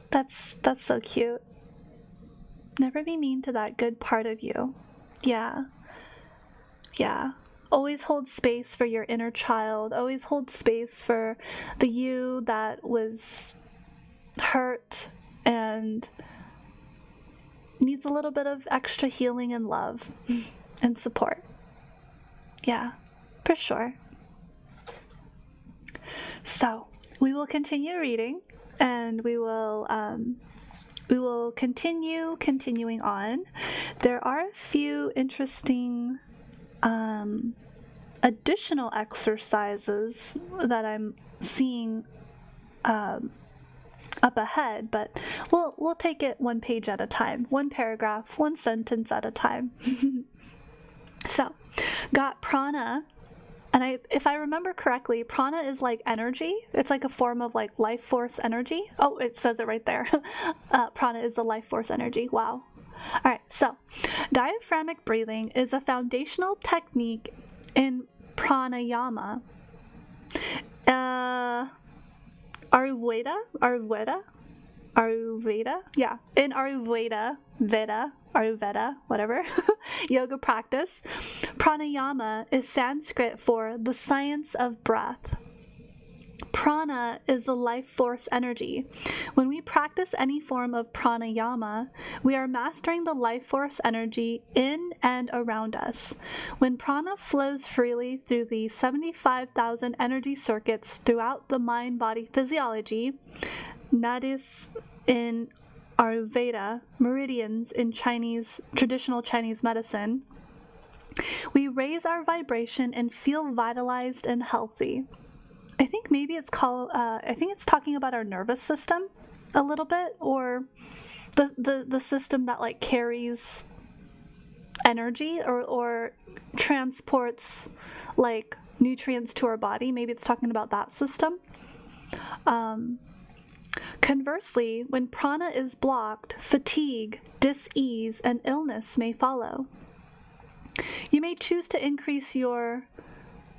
That's so cute. Never be mean to that good part of you. Yeah. Always hold space for your inner child. Always hold space for the you that was hurt and needs a little bit of extra healing and love and support. Yeah, for sure. So, we will continue reading. and we will continuing on. There are a few interesting additional exercises that I'm seeing up ahead, but we'll take it one page at a time, one paragraph, one sentence at a time. So, got prana, and if I remember correctly, prana is like energy. It's like a form of like life force energy. Oh, it says it right there. Prana is the life force energy. Wow. All right, so diaphragmatic breathing is a foundational technique in pranayama. Ayurveda? Yeah. In Ayurveda, whatever, yoga practice, pranayama is Sanskrit for the science of breath. Prana is the life force energy. When we practice any form of pranayama, we are mastering the life force energy in and around us. When prana flows freely through the 75,000 energy circuits throughout the mind-body physiology, nadis in Ayurveda, meridians in traditional Chinese medicine, we raise our vibration and feel vitalized and healthy. I think maybe it's talking about our nervous system a little bit, or the system that like carries energy or transports like nutrients to our body. Maybe it's talking about that system. Conversely, when prana is blocked, fatigue, dis-ease, and illness may follow. You may choose to increase your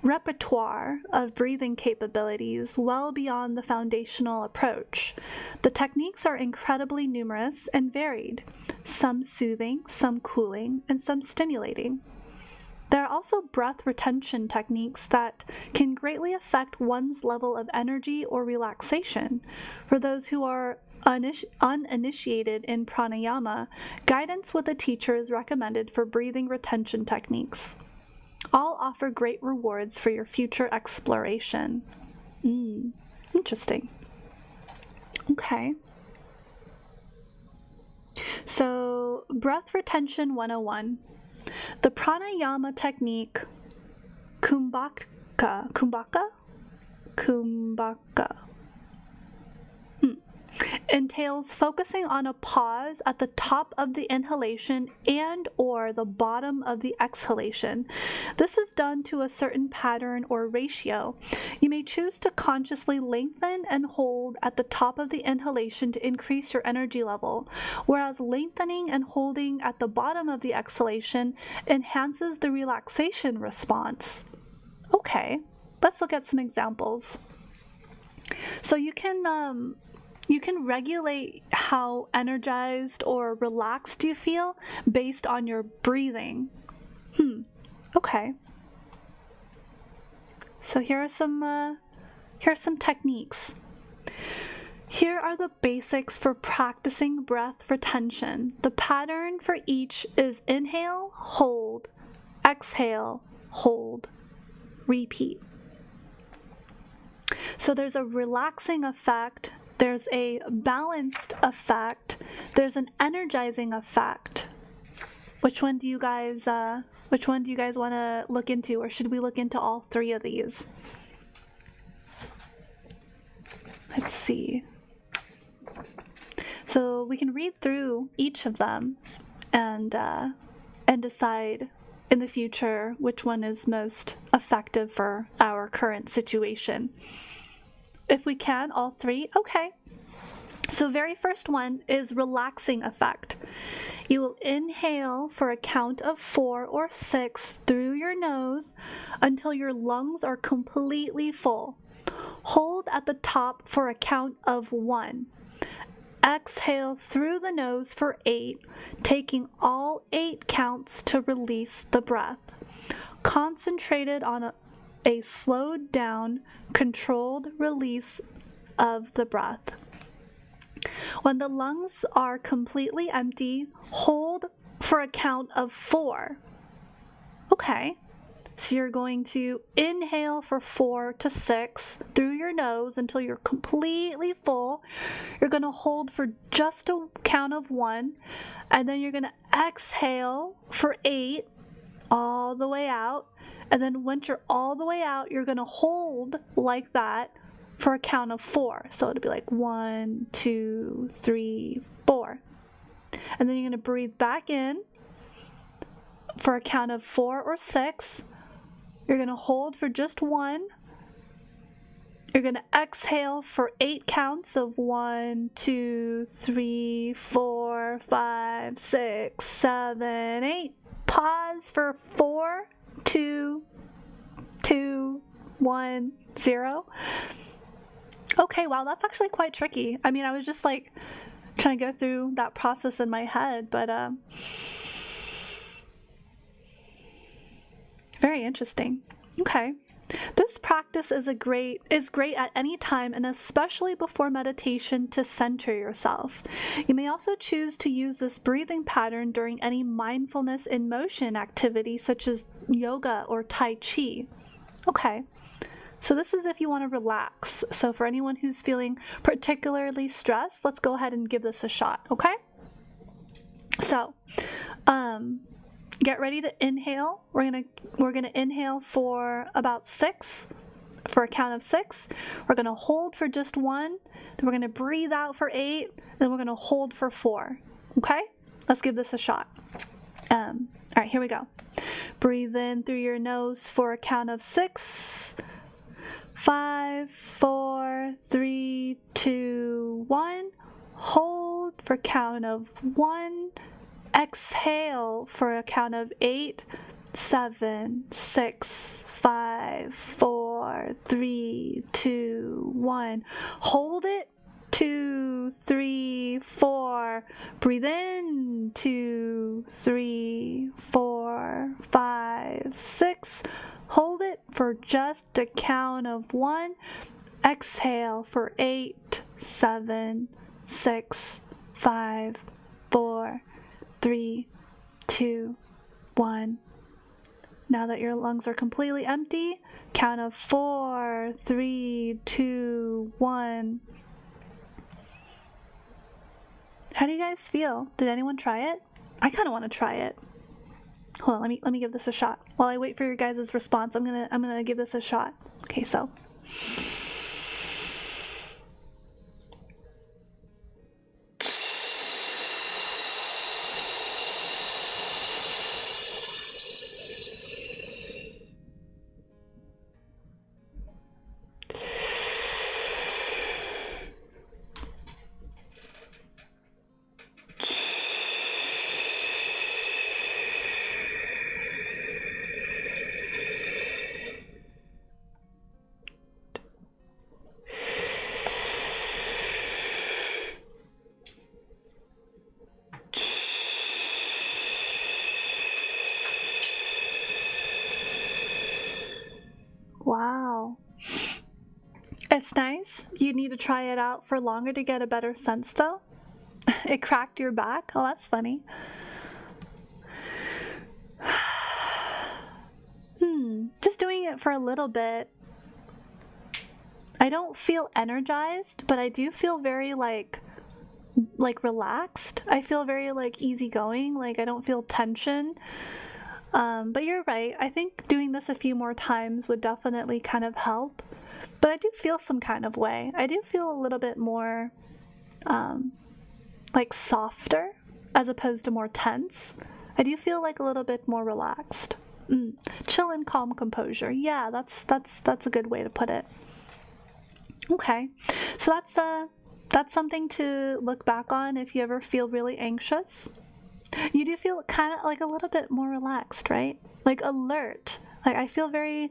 repertoire of breathing capabilities well beyond the foundational approach. The techniques are incredibly numerous and varied, some soothing, some cooling, and some stimulating. There are also breath retention techniques that can greatly affect one's level of energy or relaxation. For those who are uninitiated in pranayama, guidance with a teacher is recommended for breathing retention techniques. All offer great rewards for your future exploration. Interesting. Okay. So, breath retention 101. The pranayama technique Kumbhaka entails focusing on a pause at the top of the inhalation and or the bottom of the exhalation. This is done to a certain pattern or ratio. You may choose to consciously lengthen and hold at the top of the inhalation to increase your energy level, whereas lengthening and holding at the bottom of the exhalation enhances the relaxation response. Okay, let's look at some examples. So you can regulate how energized or relaxed you feel based on your breathing. Okay. So here are some techniques. Here are the basics for practicing breath retention. The pattern for each is inhale, hold, exhale, hold, repeat. So there's a relaxing effect, there's a balanced effect, there's an energizing effect. Which one do you guys want to look into, or should we look into all three of these? Let's see. So we can read through each of them and decide in the future which one is most effective for our current situation. If we can, all three, okay. So very first one is relaxing effect. You will inhale for a count of 4 or 6 through your nose until your lungs are completely full. Hold at the top for a count of 1. Exhale through the nose for 8, taking all 8 counts to release the breath. Concentrated on a slowed down, controlled release of the breath. When the lungs are completely empty, hold for a count of 4. Okay. So you're going to inhale for 4 to 6 through your nose until you're completely full. You're going to hold for just a count of 1, and then you're going to exhale for 8 all the way out. And then once you're all the way out, you're going to hold like that for a count of 4. So it'll be like 1, 2, 3, 4. And then you're going to breathe back in for a count of 4 or 6. You're going to hold for just 1. You're going to exhale for 8 counts of 1, 2, 3, 4, 5, 6, 7, 8. Pause for 4, 2, 2, 1, 0. Okay, wow, that's actually quite tricky. I mean, I was just like trying to go through that process in my head, but very interesting. Okay. This practice is great at any time, and especially before meditation, to center yourself. You may also choose to use this breathing pattern during any mindfulness in motion activity such as yoga or Tai Chi. Okay. So this is if you want to relax. So for anyone who's feeling particularly stressed, let's go ahead and give this a shot, okay? So, get ready to inhale. We're gonna inhale for about 6, for a count of 6. We're gonna hold for just 1. Then we're gonna breathe out for 8. Then we're gonna hold for 4. Okay? Let's give this a shot. All right, here we go. Breathe in through your nose for a count of 6. 5, 4, 3, 2, 1. Hold for count of 1. Exhale for a count of 8, 7, 6, 5, 4, 3, 2, 1. Hold it. 2, 3, 4. Breathe in. 2, 3, 4, 5, 6. Hold it for just a count of 1. Exhale for 8, 7, 6, 5, 4, 3, 2, 1. Now that your lungs are completely empty, count of 4, 3, 2, 1. How do you guys feel? Did anyone try it? I kind of want to try it. Hold on, let me give this a shot. While I wait for your guys' response, I'm gonna give this a shot. Okay, so. Wow. It's nice. You need to try it out for longer to get a better sense, though. It cracked your back? Oh, that's funny. Just doing it for a little bit. I don't feel energized, but I do feel very like relaxed. I feel very like easygoing. Like I don't feel tension. But you're right. I think doing this a few more times would definitely kind of help. But I do feel some kind of way. I do feel a little bit more like softer as opposed to more tense. I do feel like a little bit more relaxed. Chill and calm composure. Yeah, that's a good way to put it. Okay, so that's something to look back on if you ever feel really anxious. You do feel kind of like a little bit more relaxed, right? Like alert. Like I feel very,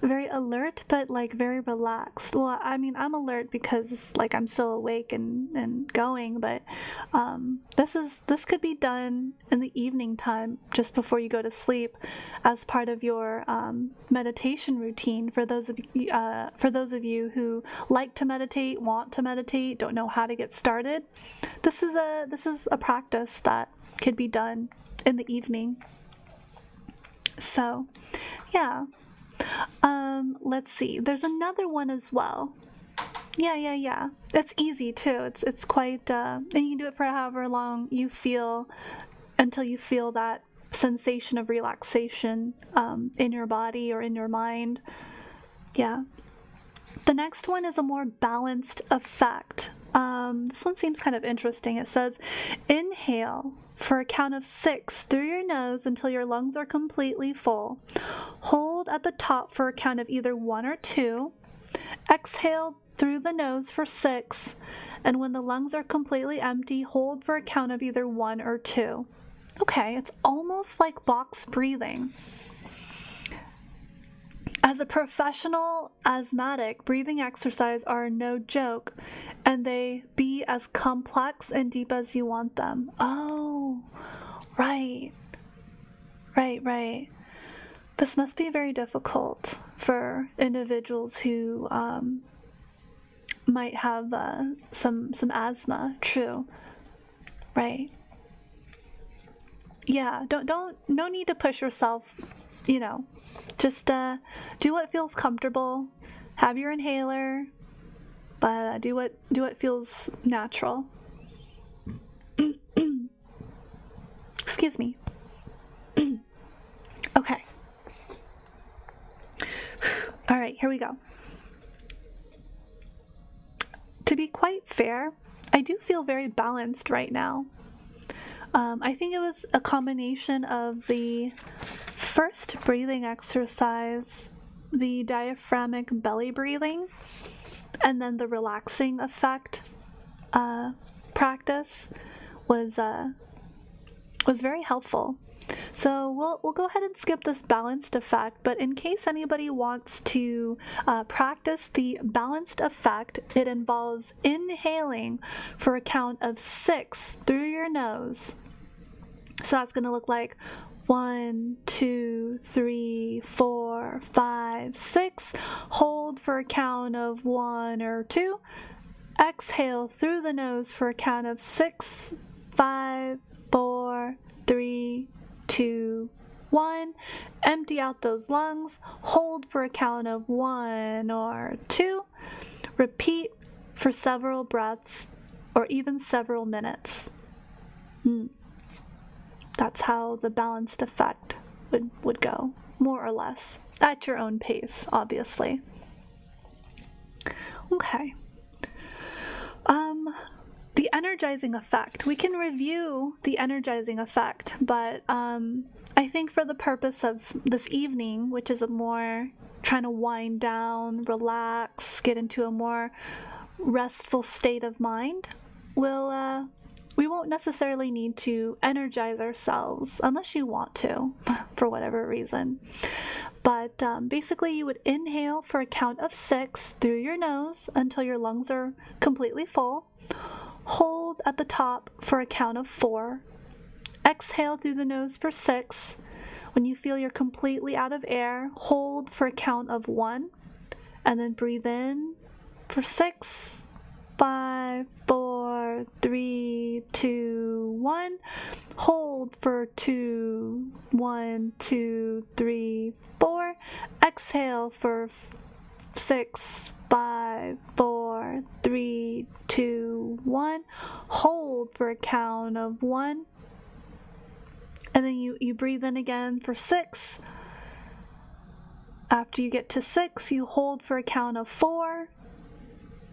very alert, but like very relaxed. Well, I mean, I'm alert because like I'm still awake and going, but this could be done in the evening time, just before you go to sleep, as part of your meditation routine. For those of you who like to meditate, want to meditate, don't know how to get started, this is a practice that could be done in the evening. So, yeah. Let's see. There's another one as well. Yeah. It's easy too. It's quite, and you can do it for however long you feel until you feel that sensation of relaxation in your body or in your mind. Yeah. The next one is a more balanced effect. This one seems kind of interesting. It says, inhale for a count of 6 through your nose until your lungs are completely full. Hold at the top for a count of either 1 or 2. Exhale through the nose for 6. And when the lungs are completely empty, hold for a count of either 1 or 2. Okay, it's almost like box breathing. As a professional asthmatic, breathing exercises are no joke, and they be as complex and deep as you want them. Oh, right. This must be very difficult for individuals who might have some asthma. True. Right. Yeah. No need to push yourself. Just do what feels comfortable. Have your inhaler, but do what feels natural. Excuse me. Okay. All right, here we go. To be quite fair, I do feel very balanced right now. I think it was a combination of the first breathing exercise, the diaphragmatic belly breathing, and then the relaxing effect practice was very helpful. So we'll go ahead and skip this balanced effect, but in case anybody wants to practice the balanced effect, it involves inhaling for a count of 6 through your nose. So that's going to look like 1, 2, 3, 4, 5, 6. Hold for a count of 1 or 2. Exhale through the nose for a count of 6, 5, 4, 3, 2, 1. Empty out those lungs. Hold for a count of 1 or 2. Repeat for several breaths or even several minutes. That's how the balanced effect would go, more or less, at your own pace, obviously. Okay. The energizing effect. We can review the energizing effect, but I think for the purpose of this evening, which is a more trying to wind down, relax, get into a more restful state of mind, we won't necessarily need to energize ourselves unless you want to, for whatever reason. But basically, you would inhale for a count of 6 through your nose until your lungs are completely full. Hold at the top for a count of 4. Exhale through the nose for 6. When you feel you're completely out of air, hold for a count of 1. And then breathe in for 6, 5, 4, 3, 2, 1. Hold for 2, 1, 2, 3, 4. Exhale for 6, 5, 4, 3, 2, 1. Hold for a count of 1. And then you breathe in again for 6. After you get to 6, you hold for a count of 4.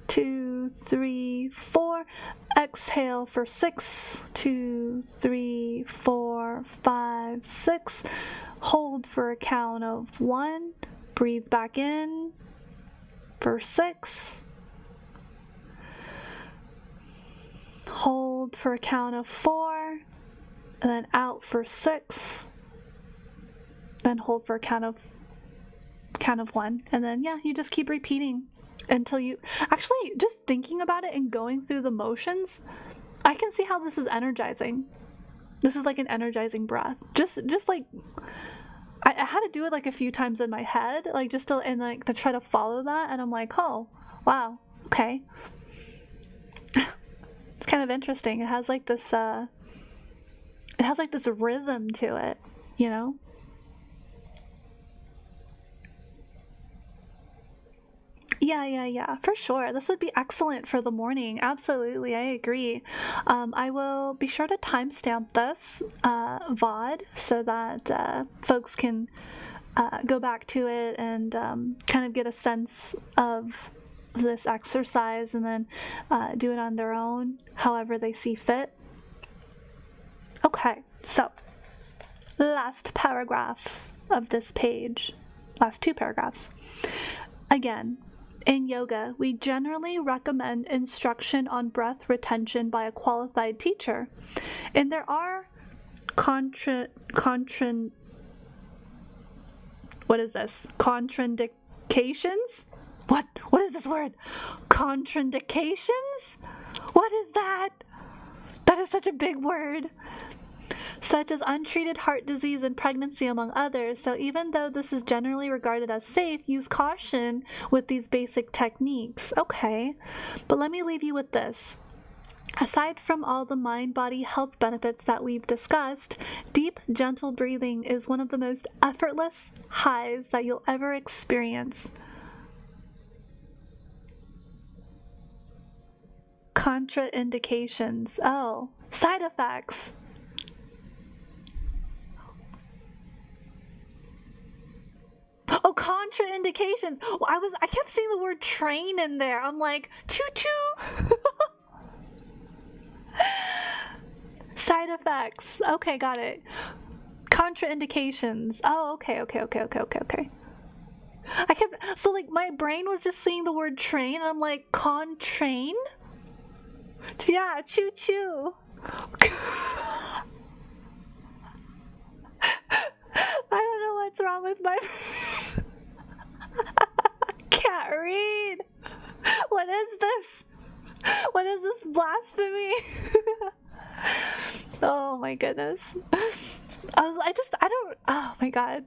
2, 3, 4. Exhale for 6. 2, 3, 4, 5, 6. Hold for a count of 1. Breathe back in for 6. Hold for a count of 4. And then out for 6. Then hold for a count of 1. And then, you just keep repeating until you actually just thinking about it and going through the motions. I can see how this is energizing. This is like an energizing breath. Just like I had to do it like a few times in my head, like just to try to follow that, and I'm like, oh wow, okay. It's kind of interesting. It has like this rhythm to it, Yeah, for sure. This would be excellent for the morning. Absolutely, I agree. I will be sure to timestamp this VOD so that folks can go back to it and kind of get a sense of this exercise and then do it on their own, however they see fit. Okay, so last paragraph of this page, last two paragraphs. Again, in yoga, we generally recommend instruction on breath retention by a qualified teacher, and there are contraindications? What is this word? Contraindications? What is that? That is such a big word. Such as untreated heart disease and pregnancy, among others. So even though this is generally regarded as safe, use caution with these basic techniques. Okay, but let me leave you with this. Aside from all the mind-body health benefits that we've discussed, deep, gentle breathing is one of the most effortless highs that you'll ever experience. Contraindications. Oh, side effects. Oh, contraindications. Well, I kept seeing the word train in there. I'm like, choo-choo. Side effects. Okay, got it. Contraindications. Oh, okay. So like my brain was just seeing the word train and I'm like, train? Yeah, choo-choo. I don't know what's wrong with my brain. Can't read. What is this? What is this blasphemy? Oh my goodness. Oh my god.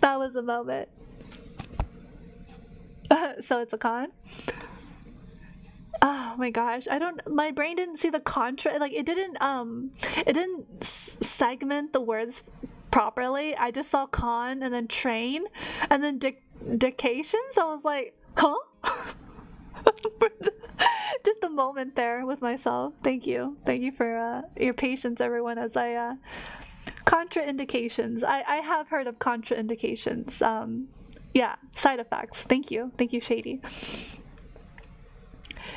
That was a moment. So it's a con? Oh my gosh, my brain didn't see the it didn't segment the words properly. I just saw con and then train and then dications. I was like, huh? Just a moment there with myself. Thank you for your patience, everyone, as I contraindications. I have heard of contraindications. Yeah, side effects. Thank you, Shady.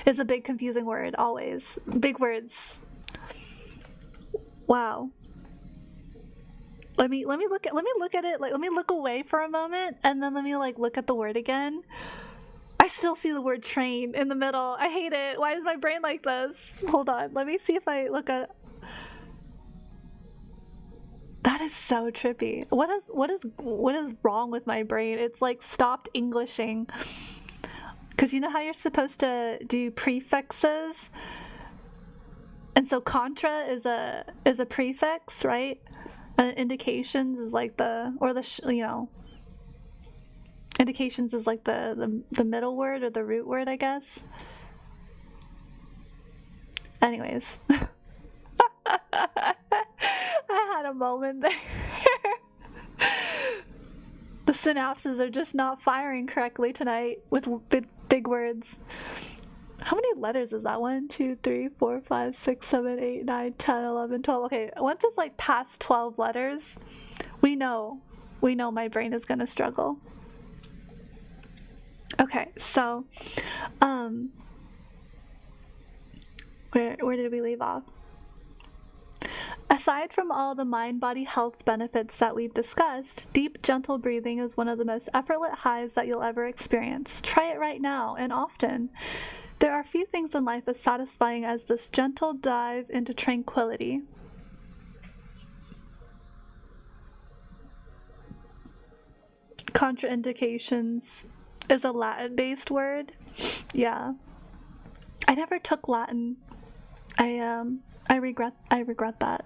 It's a big confusing word, always. Big words. Wow. Let me look at it. Like, let me look away for a moment and then let me look at the word again. I still see the word train in the middle. I hate it. Why is my brain like this? Hold on. Let me see if I look at. That is so trippy. What is wrong with my brain? It's like stopped Englishing. Because you know how you're supposed to do prefixes? And so contra is a prefix, right? And indications is like indications is like the middle word or the root word, I guess. Anyways. I had a moment there. The synapses are just not firing correctly tonight with big words. How many letters is that? 1, 2, 3, 4, 5, 6, 7, 8, 9, 10, 11, 12. Okay, once it's past 12 letters, we know my brain is gonna struggle. Okay, so where did we leave off? Aside from all the mind-body health benefits that we've discussed, deep, gentle breathing is one of the most effortless highs that you'll ever experience. Try it right now and often. There are few things in life as satisfying as this gentle dive into tranquility. Contraindications is a Latin-based word. Yeah. I never took Latin. I regret that.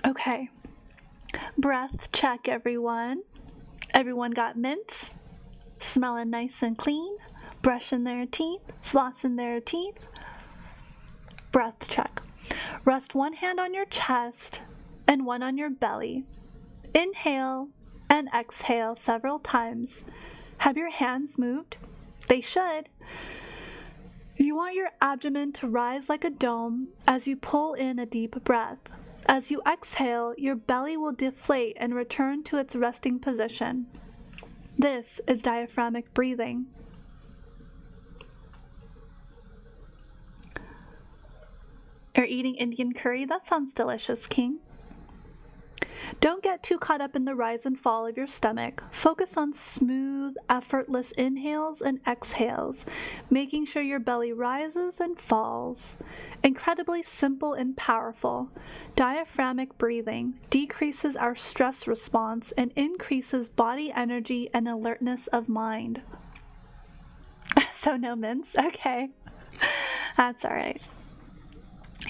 Okay. Breath check, everyone. Everyone got mints? Smelling nice and clean? Brushing their teeth? Flossing their teeth? Breath check. Rest one hand on your chest and one on your belly. Inhale and exhale several times. Have your hands moved? They should. You want your abdomen to rise like a dome as you pull in a deep breath. As you exhale, your belly will deflate and return to its resting position. This is diaphragmatic breathing. You're eating Indian curry? That sounds delicious, King. Don't get too caught up in the rise and fall of your stomach. Focus on smooth, effortless inhales and exhales, making sure your belly rises and falls. Incredibly simple and powerful. Diaphragmatic breathing decreases our stress response and increases body energy and alertness of mind. So no mints? Okay. That's all right.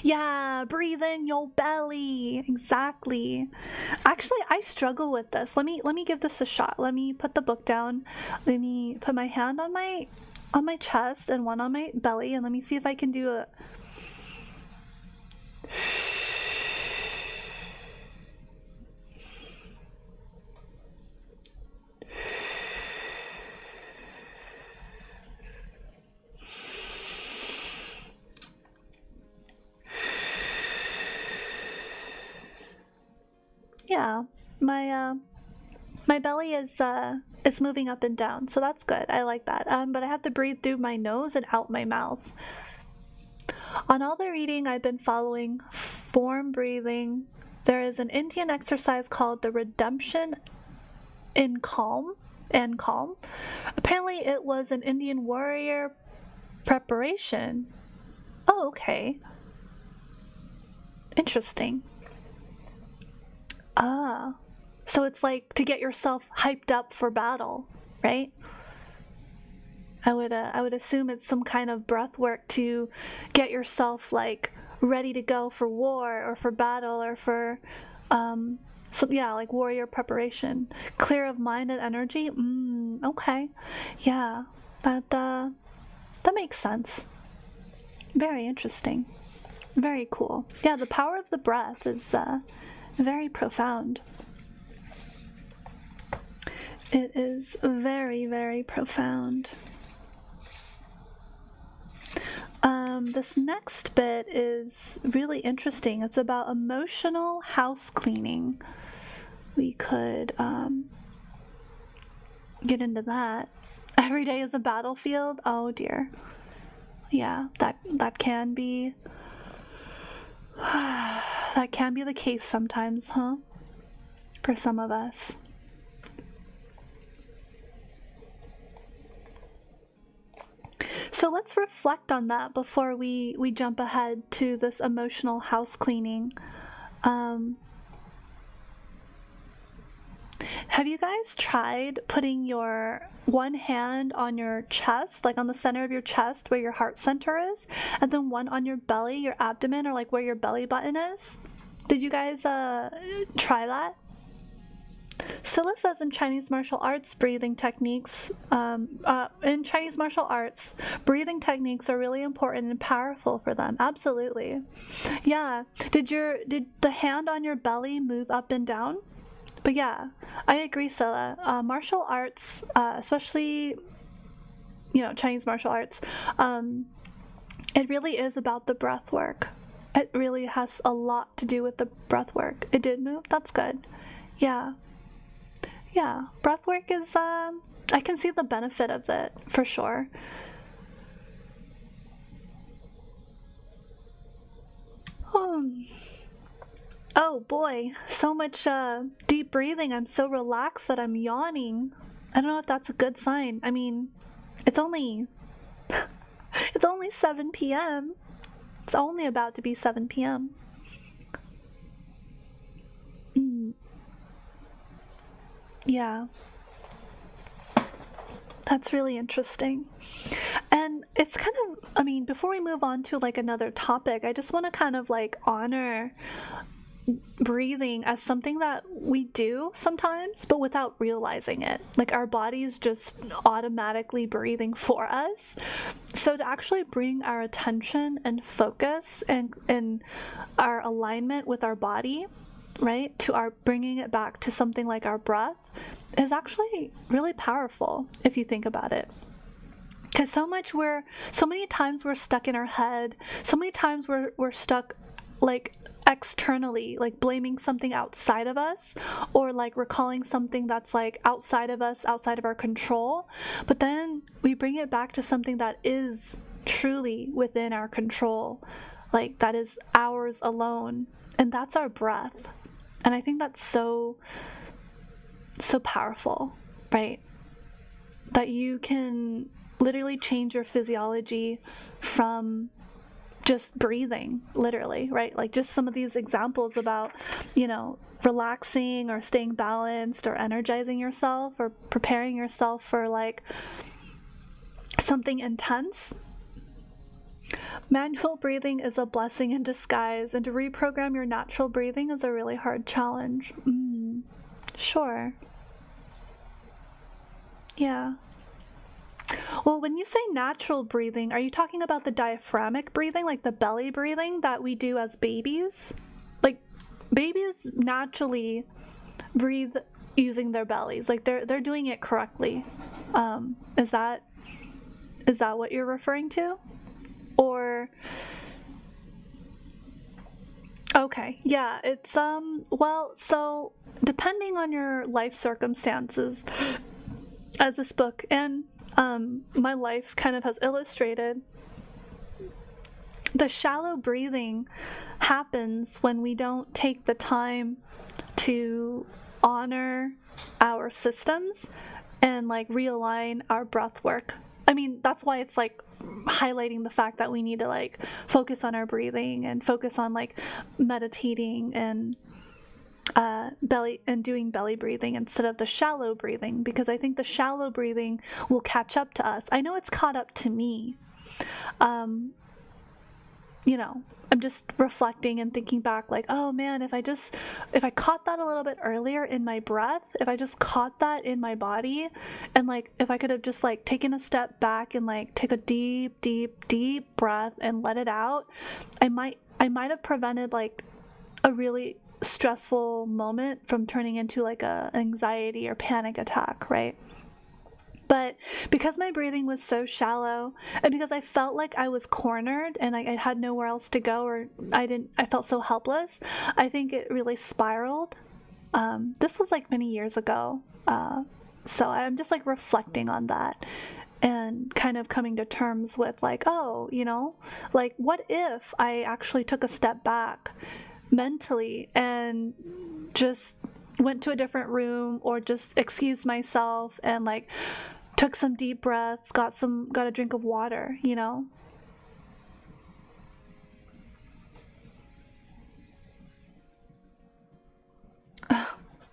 Yeah, breathe in your belly. Exactly. Actually, I struggle with this. Let me give this a shot. Let me put the book down. Let me put my hand on my chest and one on my belly, and let me see if I can do a Yeah, my belly is moving up and down, so that's good. I like that. But I have to breathe through my nose and out my mouth. On all the reading I've been following form breathing, there is an Indian exercise called the Redemption in Calm. Apparently, it was an Indian warrior preparation. Oh, okay. Interesting. Ah, so it's like to get yourself hyped up for battle, right? I would assume it's some kind of breath work to get yourself like ready to go for war or for battle or for like warrior preparation. Clear of mind and energy. Okay, yeah, that makes sense. Very interesting. Very cool. Yeah, the power of the breath is very profound. It is very, very profound. This next bit is really interesting. It's about emotional house cleaning. We could get into that. Every day is a battlefield. Oh dear. Yeah, that can be that can be the case sometimes, huh? For some of us. So let's reflect on that before we jump ahead to this emotional house cleaning. Have you guys tried putting your one hand on your chest, like on the center of your chest where your heart center is, and then one on your belly, your abdomen, or like where your belly button is? Did you guys try that? Scylla says in Chinese martial arts, breathing techniques are really important and powerful for them. Absolutely. Yeah. Did the hand on your belly move up and down? But yeah, I agree, Scylla. Martial arts, especially, Chinese martial arts, it really is about the breath work. It really has a lot to do with the breath work. It did move? That's good. Yeah. Yeah, breath work is, I can see the benefit of it, for sure. Oh boy, so much deep breathing. I'm so relaxed that I'm yawning. I don't know if that's a good sign. I mean, it's only 7 p.m. It's only about to be 7 p.m. Yeah. That's really interesting. And it's kind of, before we move on to like another topic, I just want to kind of like honor breathing as something that we do sometimes, but without realizing it. Like our body's just automatically breathing for us. So to actually bring our attention and focus and our alignment with our body, right, to our bringing it back to something like our breath is actually really powerful if you think about it. Because so many times we're stuck in our head. So many times we're stuck like externally, like blaming something outside of us, or like recalling something that's like outside of us, outside of our control. But then we bring it back to something that is truly within our control, like that is ours alone, and that's our breath. And I think that's so powerful, right? That you can literally change your physiology from just breathing, literally, right? Like just some of these examples about, relaxing or staying balanced or energizing yourself or preparing yourself for like something intense. Manual breathing is a blessing in disguise, and to reprogram your natural breathing is a really hard challenge. Sure. Yeah. Well, when you say natural breathing, are you talking about the diaphragmatic breathing, like the belly breathing that we do as babies? Like babies naturally breathe using their bellies, like they're doing it correctly. Is that what you're referring to? Or okay, yeah, it's well, so depending on your life circumstances, as this book and my life kind of has illustrated, the shallow breathing happens when we don't take the time to honor our systems and like realign our breath work. I mean, that's why it's like highlighting the fact that we need to like focus on our breathing and focus on like meditating and doing belly breathing instead of the shallow breathing, because I think the shallow breathing will catch up to us. I know it's caught up to me. I'm just reflecting and thinking back like, oh man, if I caught that a little bit earlier in my breath, if I just caught that in my body, and like if I could have just like taken a step back and like take a deep, deep, deep breath and let it out, I might have prevented like a really stressful moment from turning into like a anxiety or panic attack, right? But because my breathing was so shallow, and because I felt like I was cornered and I had nowhere else to go, or I felt so helpless, I think it really spiraled. This was like many years ago, so I'm just like reflecting on that and kind of coming to terms with like, oh, like what if I actually took a step back mentally and just went to a different room or just excused myself and like took some deep breaths, got a drink of water,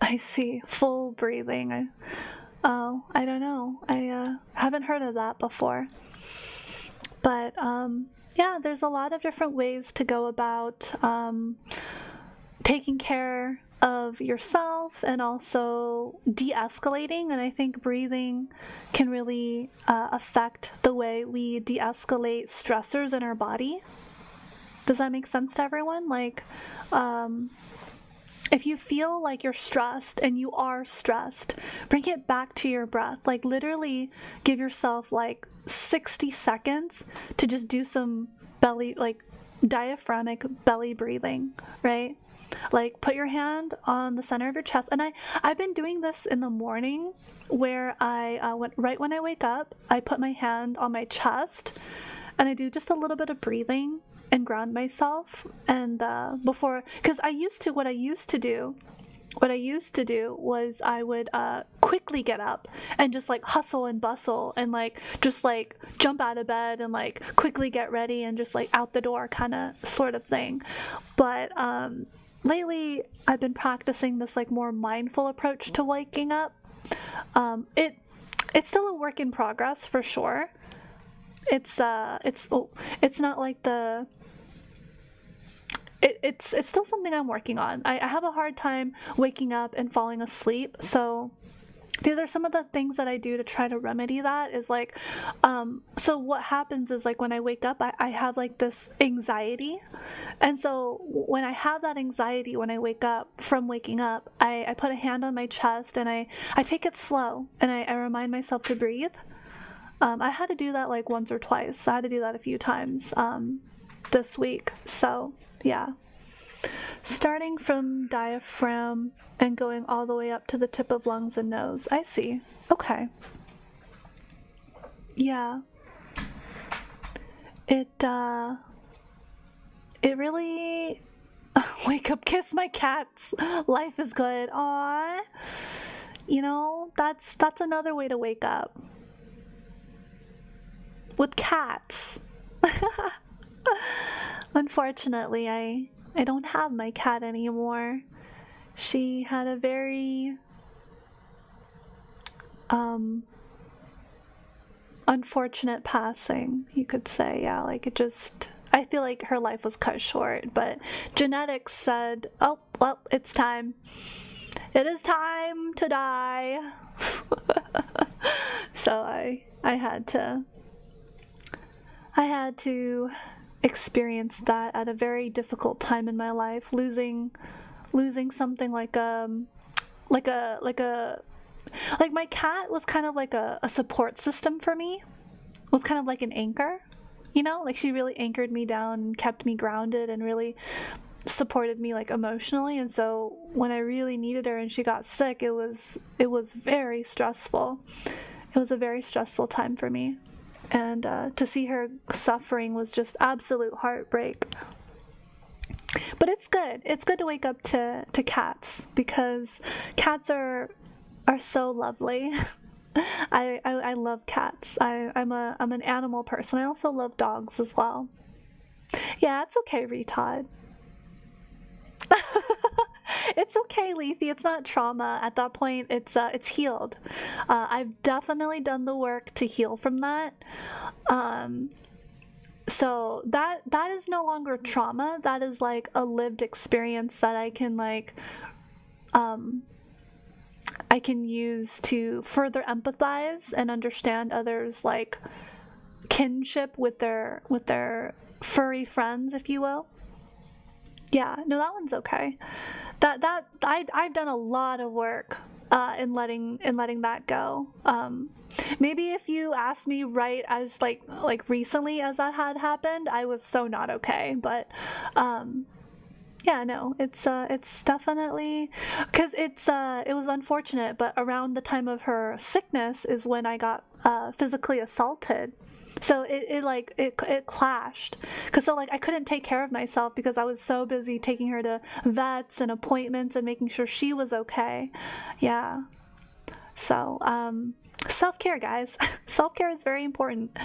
I see. Full breathing. I don't know. I haven't heard of that before. But yeah, there's a lot of different ways to go about taking care of yourself and also de-escalating. And I think breathing can really affect the way we de-escalate stressors in our body. Does that make sense to everyone? Like, if you feel like you're stressed and you are stressed, bring it back to your breath. Like literally give yourself like 60 seconds to just do some diaphragmatic belly breathing, right? Like put your hand on the center of your chest. And I've been doing this in the morning where right when I wake up, I put my hand on my chest and I do just a little bit of breathing and ground myself. And because what I used to do was I would quickly get up and just like hustle and bustle and like just like jump out of bed and like quickly get ready and just like out the door kind of sort of thing. But lately I've been practicing this like more mindful approach to waking up. It's still a work in progress for sure. It's not like it's still something I'm working on. I have a hard time waking up and falling asleep, so these are some of the things that I do to try to remedy that. Is like, so what happens is, like, when I wake up, I have like this anxiety, and so when I have that anxiety when I wake up from waking up, I put a hand on my chest and I take it slow, and I remind myself to breathe. I had to do that like once or twice. I had to do that a few times this week. So yeah, starting from diaphragm and going all the way up to the tip of lungs and nose. I see. Okay. Yeah. It really wake up, kiss my cats. Life is good. Aw. You know, that's another way to wake up. With cats. Unfortunately, I don't have my cat anymore. She had a very unfortunate passing, you could say. Yeah, like I feel like her life was cut short, but genetics said, oh, well, it's time. It is time to die. So I had to experience that at a very difficult time in my life, losing something like my cat was kind of like a support system for me. It was kind of like an anchor, you know, like she really anchored me down and kept me grounded and really supported me like emotionally. And so when I really needed her and she got sick, it was very stressful. It was a very stressful time for me. And to see her suffering was just absolute heartbreak. But it's good. It's good to wake up to cats, because cats are so lovely. I love cats. I'm an animal person. I also love dogs as well. Yeah, it's okay, Retod. It's okay, Lethe. It's not trauma. At that point, it's healed. I've definitely done the work to heal from that. So that is no longer trauma. That is like a lived experience that I can I can use to further empathize and understand others' like kinship with their furry friends, if you will. Yeah, no, that one's okay. I've done a lot of work in letting that go. Maybe if you asked me right as like recently as that had happened, I was so not okay. But yeah, no, it's definitely, because it was unfortunate. But around the time of her sickness is when I got physically assaulted. So it clashed, because so like I couldn't take care of myself because I was so busy taking her to vets and appointments and making sure she was okay. Yeah. So self-care, guys. Self-care is very important.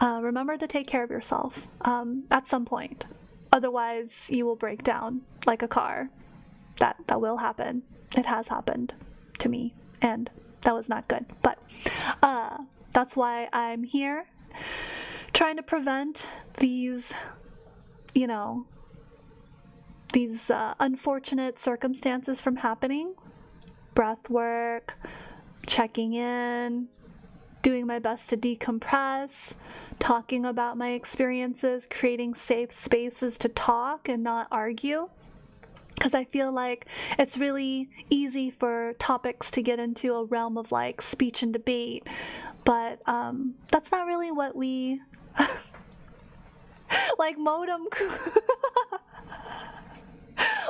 Remember to take care of yourself at some point. Otherwise, you will break down like a car. That will happen. It has happened to me, and that was not good. But that's why I'm here, trying to prevent these, these unfortunate circumstances from happening. Breathwork, checking in, doing my best to decompress, talking about my experiences, creating safe spaces to talk and not argue. Because I feel like it's really easy for topics to get into a realm of like speech and debate, but that's not really what we like. Modem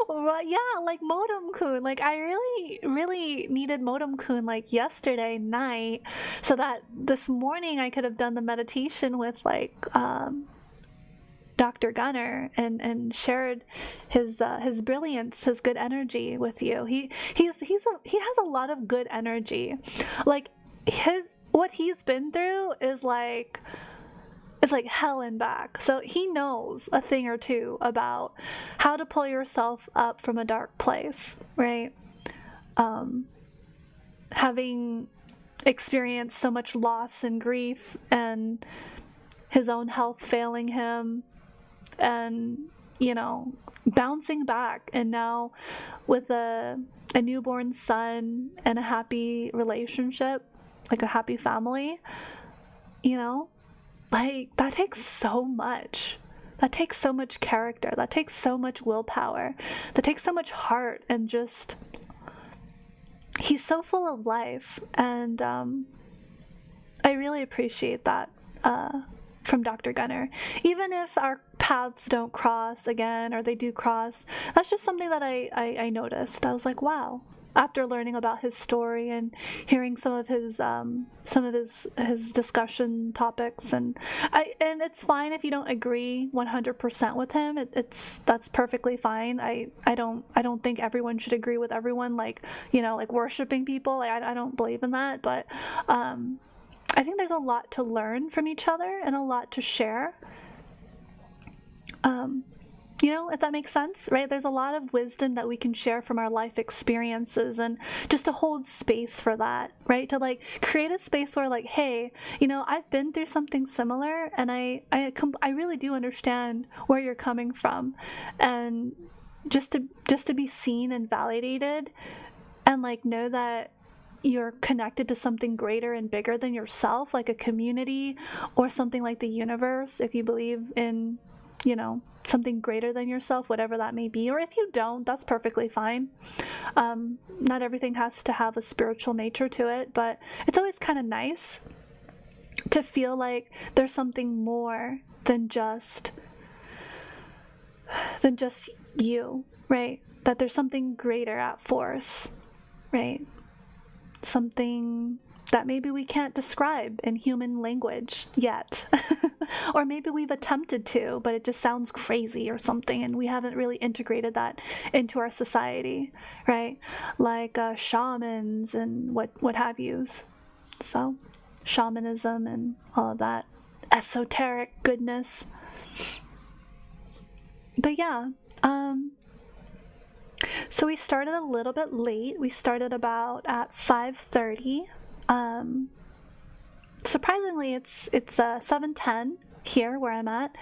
well, yeah, like Modem Kun. Like I really needed Modem Kun like yesterday night, so that this morning I could have done the meditation with like Dr. Gunner and shared his brilliance, his good energy with you. He has a lot of good energy. Like what he's been through is like, it's like hell and back. So he knows a thing or two about how to pull yourself up from a dark place, right? Having experienced so much loss and grief and his own health failing him, and bouncing back, and now with a newborn son and a happy relationship, like a happy family, like that takes so much. That takes so much character. That takes so much willpower. That takes so much heart, and just, he's so full of life. And I really appreciate that from Dr. Gunner. Even if our paths don't cross again, or they do cross, that's just something that I noticed. I was like, wow. After learning about his story and hearing some of his discussion topics, and it's fine if you don't agree 100% with him. That's perfectly fine. I don't think everyone should agree with everyone, like worshiping people. Like, I don't believe in that, but I think there's a lot to learn from each other and a lot to share. If that makes sense, right? There's a lot of wisdom that we can share from our life experiences, and just to hold space for that, right? To like create a space where, like, hey, I've been through something similar, and I really do understand where you're coming from, and just to be seen and validated, and like know that you're connected to something greater and bigger than yourself, like a community or something like the universe, if you believe in something greater than yourself, whatever that may be. Or if you don't, that's perfectly fine. Not everything has to have a spiritual nature to it, but it's always kind of nice to feel like there's something more than just you, right? That there's something greater at force, right? Something that maybe we can't describe in human language yet. Or maybe we've attempted to, but it just sounds crazy or something, and we haven't really integrated that into our society, right? Like shamans and what have yous. So, shamanism and all of that esoteric goodness. But yeah, so we started a little bit late. We started about at 5:30. Surprisingly, it's 7:10 here where I'm at,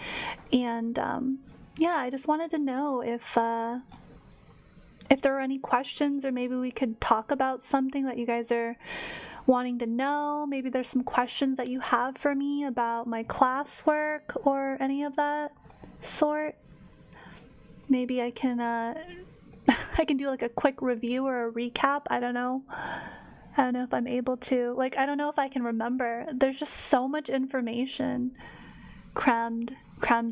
and I just wanted to know if there are any questions, or maybe we could talk about something that you guys are wanting to know. Maybe there's some questions that you have for me about my classwork or any of that sort. Maybe I can I can do like a quick review or a recap. I don't know if I'm able to. Like, I don't know if I can remember. There's just so much information crammed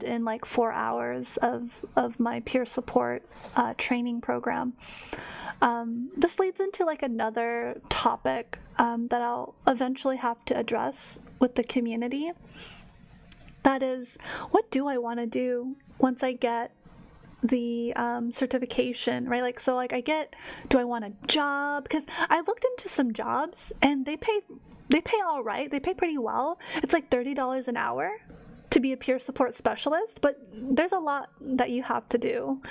in like 4 hours of my peer support training program. This leads into like another topic that I'll eventually have to address with the community. That is, what do I want to do once I get the certification, right? Like, so like do I want a job? Because I looked into some jobs, and they pay all right. They pay pretty well. It's like $30 an hour to be a peer support specialist, but there's a lot that you have to do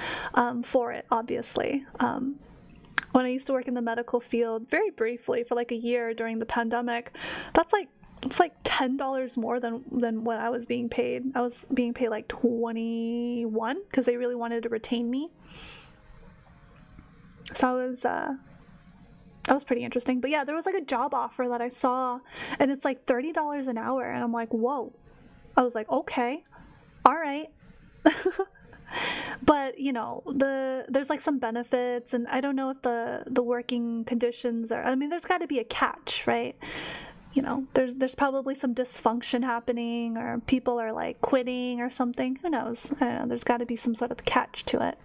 for it, obviously. When I used to work in the medical field, very briefly for like a year during the pandemic, it's like $10 more than what I was being paid. I was being paid like 21 because they really wanted to retain me. So that was pretty interesting. But yeah, there was like a job offer that I saw, and it's like $30 an hour, and I'm like, whoa. I was like, okay, all right. But there's like some benefits, and I don't know if the working conditions are. I mean, there's got to be a catch, right? There's probably some dysfunction happening, or people are like quitting or something. Who knows? I don't know. There's got to be some sort of catch to it.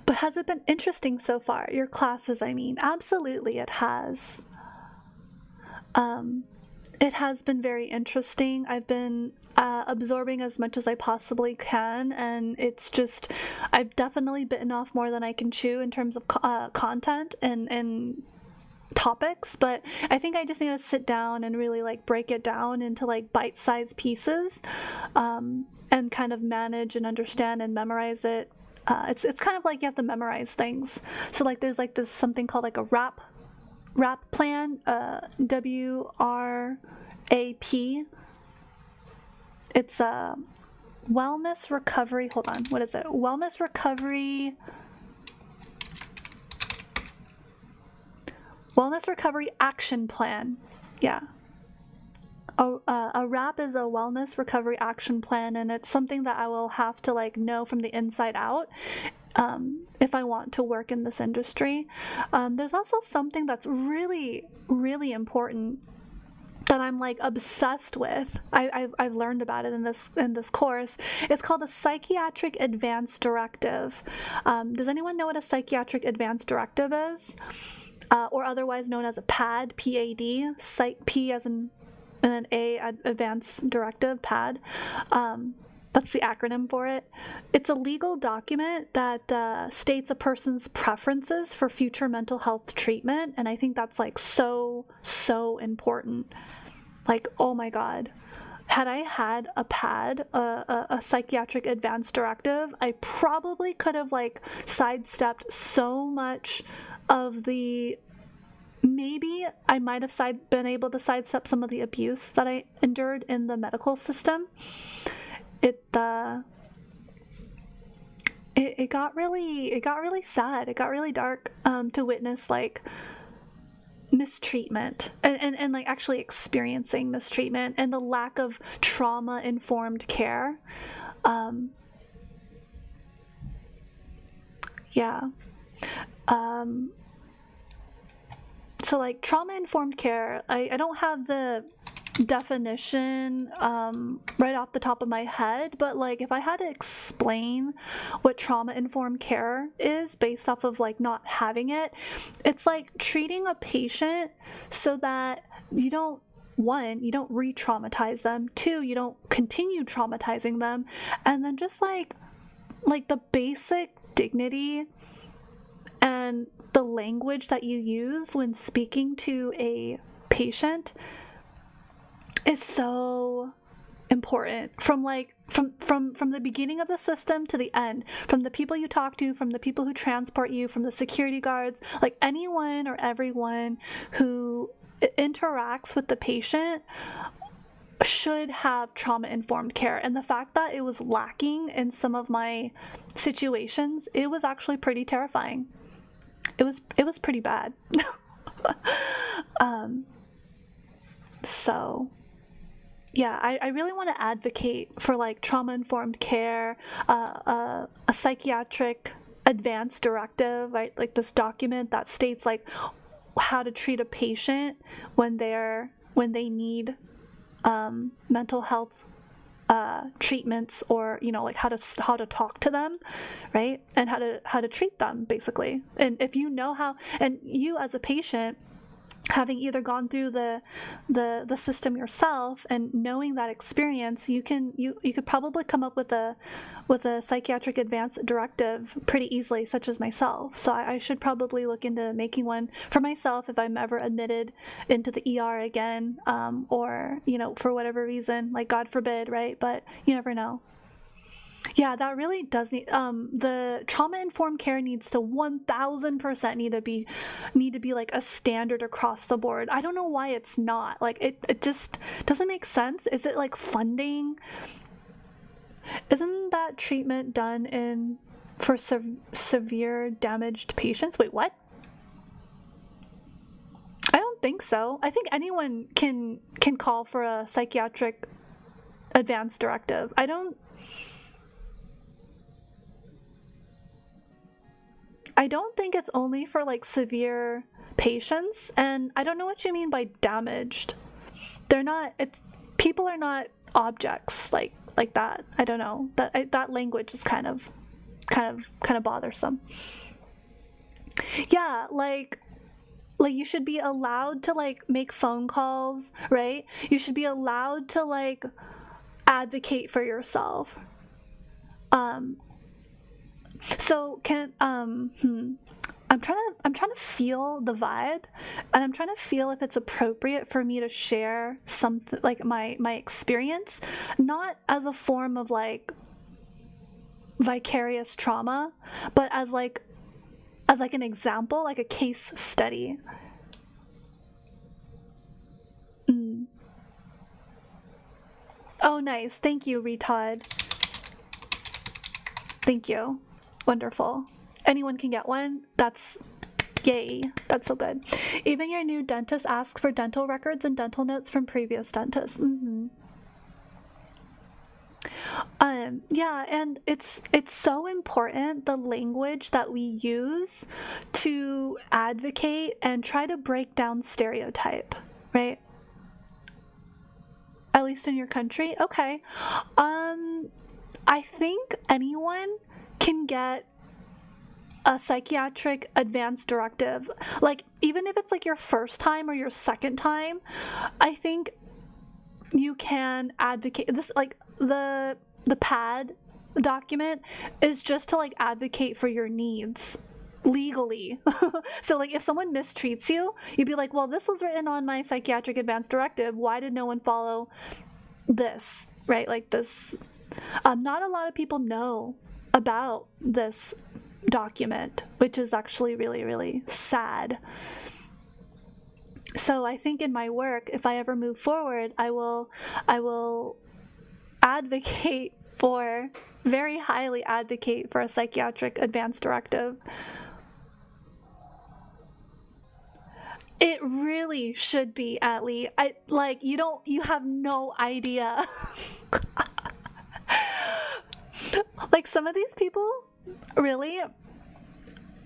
But has it been interesting so far? Your classes, I mean. Absolutely, it has. It has been very interesting. I've been absorbing as much as I possibly can, and it's just, I've definitely bitten off more than I can chew in terms of content and topics, but I think I just need to sit down and really like break it down into like bite-sized pieces, and kind of manage and understand and memorize it. It's kind of like you have to memorize things. So like there's like this something called like a RAP plan, WRAP. It's wellness recovery, hold on, what is it? Wellness recovery action plan. Yeah. A RAP is a wellness recovery action plan, and it's something that I will have to like know from the inside out if I want to work in this industry. There's also something that's really, really important that I'm like obsessed with. I've learned about it in this course. It's called a Psychiatric Advance Directive. Does anyone know what a Psychiatric Advance Directive is? Or otherwise known as a PAD, P-A-D, psych, P as in, and then A, Advance Directive, PAD. That's the acronym for it. It's a legal document that states a person's preferences for future mental health treatment, and I think that's like so important. Like, oh my God. Had I had a PAD, a psychiatric advance directive, I probably could have like sidestepped so much of the, maybe I might have been able to sidestep some of the abuse that I endured in the medical system. It got really sad. It got really dark to witness like mistreatment and like actually experiencing mistreatment and the lack of trauma-informed care. So like trauma-informed care, I don't have the definition right off the top of my head, but like if I had to explain what trauma-informed care is based off of like not having it, it's like treating a patient so that you don't, one, you don't re-traumatize them, two, you don't continue traumatizing them, and then just like the basic dignity and the language that you use when speaking to a patient is so important, from the beginning of the system to the end, from the people you talk to, from the people who transport you, from the security guards, like anyone or everyone who interacts with the patient should have trauma-informed care. And the fact that it was lacking in some of my situations, it was actually pretty terrifying. It was pretty bad. So yeah, I really want to advocate for like trauma-informed care, a psychiatric advance directive, right? Like this document that states like how to treat a patient when they need mental health treatments, or like how to talk to them, right? And how to treat them basically. And if you know how, and you as a patient, having either gone through the system yourself and knowing that experience, you could probably come up with a psychiatric advance directive pretty easily, such as myself. So I should probably look into making one for myself if I'm ever admitted into the ER again, or for whatever reason, like God forbid, right? But you never know. Yeah, that really does need, the trauma-informed care needs to 1000% need to be like a standard across the board. I don't know why it's not. Like it just doesn't make sense. Is it like funding? Isn't that treatment done for severe damaged patients? Wait, what? I don't think so. I think anyone can call for a psychiatric advance directive. I don't think it's only for like severe patients, and I don't know what you mean by damaged. People are not objects like that. I don't know. That language is kind of bothersome. Yeah, like you should be allowed to like make phone calls, right? You should be allowed to like advocate for yourself. So I'm trying to feel the vibe, and I'm trying to feel if it's appropriate for me to share something like my experience, not as a form of like vicarious trauma, but as like an example, like a case study. Oh, nice. Thank you, Retod. Thank you. Wonderful. Anyone can get one. That's yay. That's so good. Even your new dentist asks for dental records and dental notes from previous dentists. Yeah, and it's so important, the language that we use to advocate and try to break down stereotype, right? At least in your country? Okay. I think anyone can get a psychiatric advance directive. Like, even if it's like your first time or your second time, I think you can advocate this. Like, the PAD document is just to like advocate for your needs legally. So like if someone mistreats you, you'd be like, well, this was written on my psychiatric advance directive, why did no one follow this, right? Like this. Not a lot of people know about this document, which is actually really, really sad. So I think in my work, if I ever move forward, I will advocate for, very highly advocate for a psychiatric advance directive. It really should be, Atlee. You have no idea. Like, some of these people, really,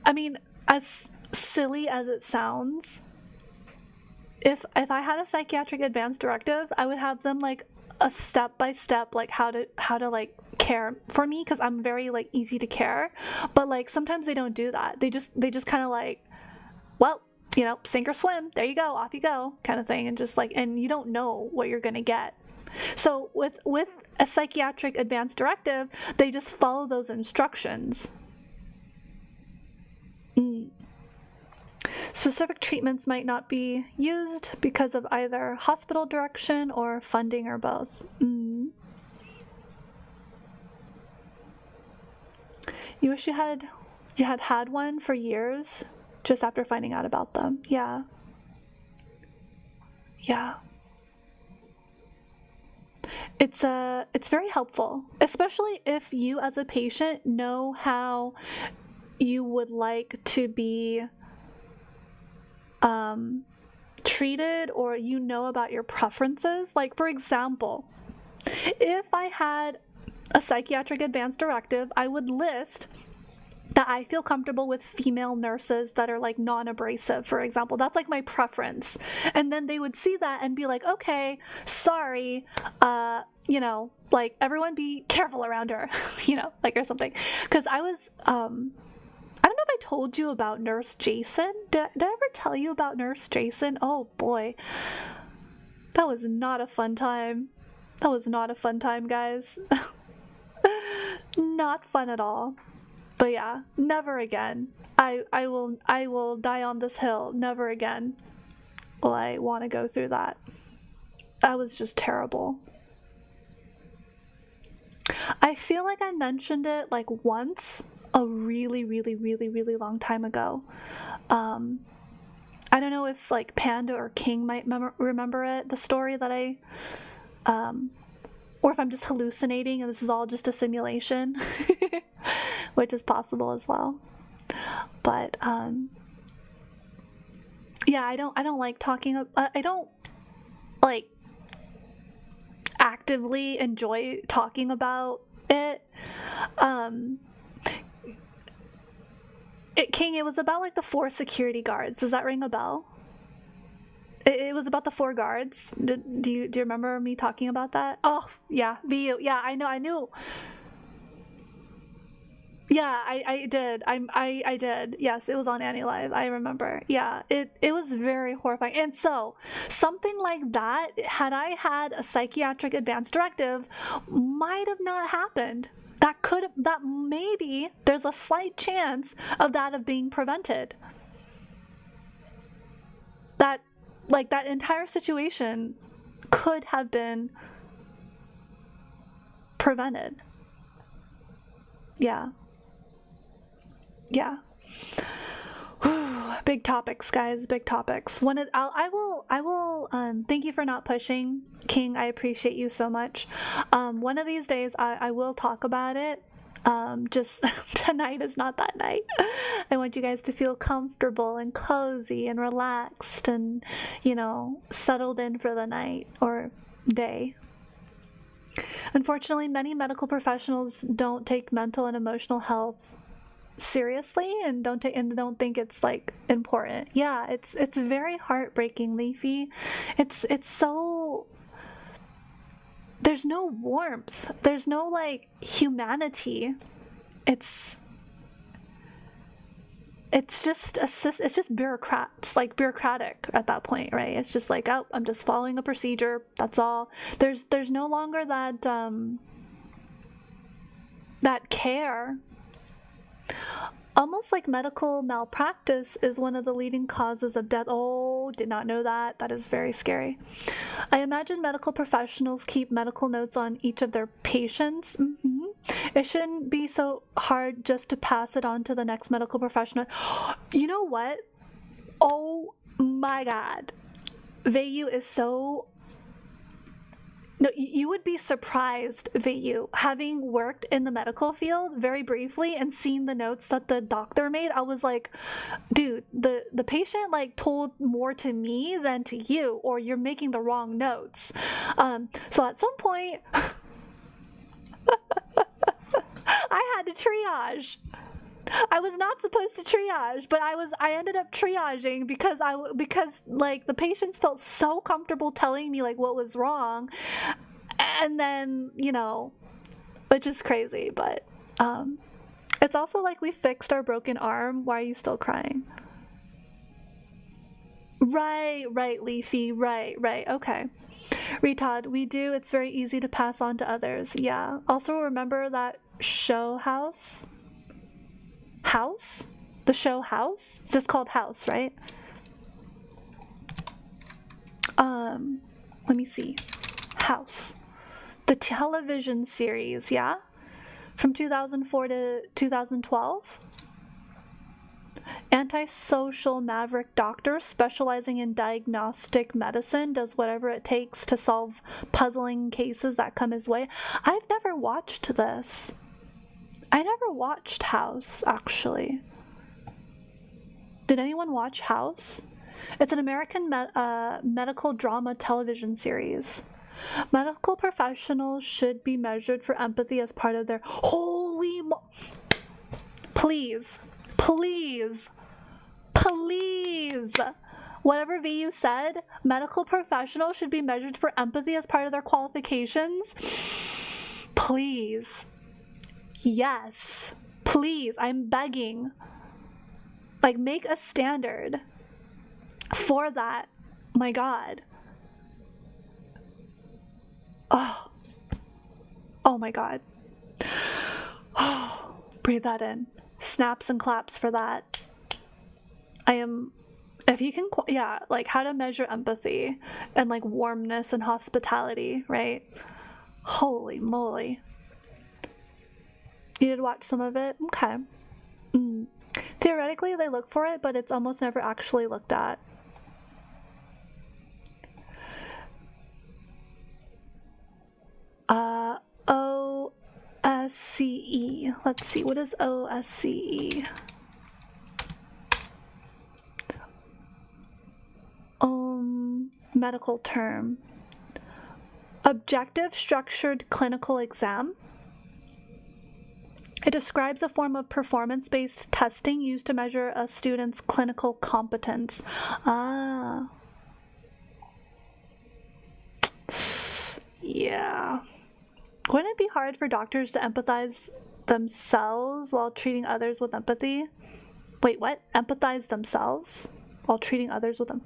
I mean, as silly as it sounds, if I had a psychiatric advance directive, I would have them like a step-by-step, like how to like care for me, because I'm very like easy to care. But like sometimes they don't do that. They just kind of like, well, you know, sink or swim, there you go, off you go, kind of thing. And just like, and you don't know what you're gonna get. So with a psychiatric advance directive, they just follow those instructions. Specific treatments might not be used because of either hospital direction or funding or both. You wish you had one for years just after finding out about them. Yeah. It's very helpful, especially if you as a patient know how you would like to be treated, or you know about your preferences. Like, for example, if I had a psychiatric advance directive, I would list that I feel comfortable with female nurses that are like non-abrasive, for example. That's like my preference. And then they would see that and be like, okay, sorry, you know, like everyone be careful around her, you know, like, or something. Because I was, I don't know if I told you about Nurse Jason. Did I ever tell you about Nurse Jason? Oh boy, that was not a fun time. That was not a fun time, guys. Not fun at all. But yeah, never again. I will die on this hill. Never again will I want to go through that. That was just terrible. I feel like I mentioned it like once a really, really, really, really long time ago. I don't know if like Panda or King might remember it, the story that I, or if I'm just hallucinating and this is all just a simulation, which is possible as well. But yeah, I don't like talking. I don't like actively enjoy talking about it. King, it was about like the 4 security guards. Does that ring a bell? It was about the 4 guards. Do you remember me talking about that? Oh yeah, VU. Yeah, I knew. Yeah, I did. I did. Yes, it was on Annie Live. I remember. Yeah, it was very horrifying. And so something like that, had I had a psychiatric advance directive, might have not happened. That maybe there's a slight chance of that being prevented. That entire situation could have been prevented. Yeah. Big topics, guys. Big topics. I will. Thank you for not pushing, King. I appreciate you so much. One of these days, I will talk about it. Just tonight is not that night. I want you guys to feel comfortable and cozy and relaxed and, settled in for the night or day. Unfortunately, many medical professionals don't take mental and emotional health seriously and don't think it's like important. Yeah, it's very heartbreaking, Leafy. It's so, there's no warmth. There's no like humanity. It's just bureaucrats, like bureaucratic at that point, right? It's just like, oh, I'm just following a procedure. That's all. There's no longer that care. Almost like medical malpractice is one of the leading causes of death. Oh, did not know that. That is very scary. I imagine medical professionals keep medical notes on each of their patients. Mm-hmm. It shouldn't be so hard just to pass it on to the next medical professional. You know what? Oh my God. Vayu is so... No, you would be surprised, Vayu, having worked in the medical field very briefly and seen the notes that the doctor made. I was like, dude, the patient like told more to me than to you, or you're making the wrong notes. So at some point, I had to triage. I was not supposed to triage, but I ended up triaging because like the patients felt so comfortable telling me like what was wrong, and then which is crazy, but it's also like we fixed our broken arm. Why are you still crying? Right, Leafy, right, okay. Retod, we do. It's very easy to pass on to others. Yeah. Also remember that show House? The show House? It's just called House, right? Let me see. House. The television series, yeah? From 2004 to 2012? Antisocial maverick doctor specializing in diagnostic medicine does whatever it takes to solve puzzling cases that come his way. I've never watched this. I never watched House, actually. Did anyone watch House? It's an American medical drama television series. Medical professionals should be measured for empathy as part of their... Please. Whatever VU said, medical professionals should be measured for empathy as part of their qualifications. Please. Yes, please, I'm begging. Like, make a standard for that. My God. Oh my God. Breathe that in. Snaps and claps for that. If you can, yeah, like how to measure empathy and like warmness and hospitality, right? Holy moly. You did watch some of it? Okay. Theoretically, they look for it, but it's almost never actually looked at. OSCE. Let's see, what is OSCE? Medical term. Objective structured clinical exam. It describes a form of performance-based testing used to measure a student's clinical competence. Yeah. Wouldn't it be hard for doctors to empathize themselves while treating others with empathy? Wait, what? Empathize themselves while treating others with them?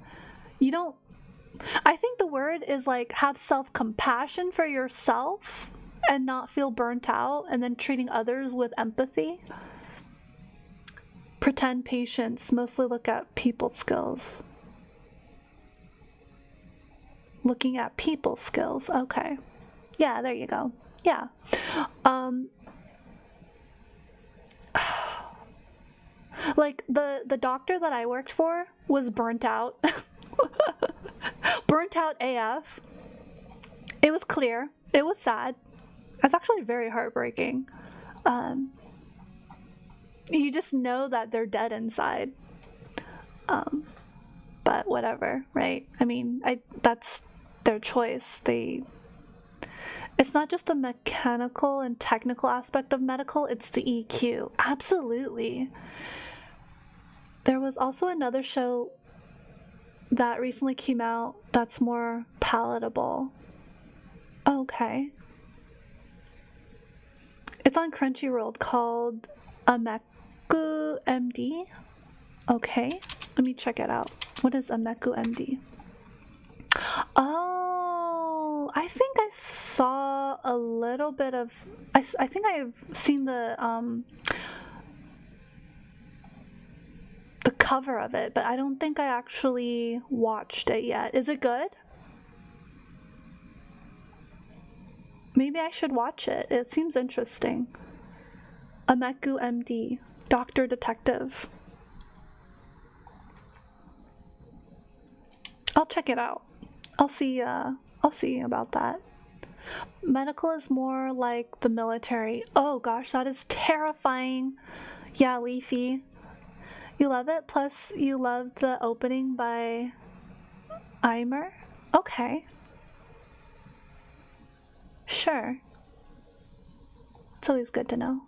You don't... I think the word is like have self-compassion for yourself and not feel burnt out, and then treating others with empathy. Pretend patience, mostly look at people skills. Looking at people skills, okay. Yeah, there you go. Yeah. Like the doctor that I worked for was burnt out. Burnt out AF. It was clear. It was sad. It's actually very heartbreaking. You just know that they're dead inside. But whatever, right? I mean, that's their choice. It's not just the mechanical and technical aspect of medical, it's the EQ. Absolutely. There was also another show that recently came out that's more palatable. Okay. It's on Crunchyroll called Ameku MD. Okay, let me check it out. What is Ameku MD? Oh, I think I saw a little bit of. I think I've seen the cover of it, but I don't think I actually watched it yet. Is it good? Maybe I should watch it. It seems interesting. Ameku MD, Doctor Detective. I'll check it out. I'll see about that. Medical is more like the military. Oh gosh, that is terrifying. Yeah, Leafy. You love it? Plus you love the opening by Eimer? Okay. Sure. It's always good to know.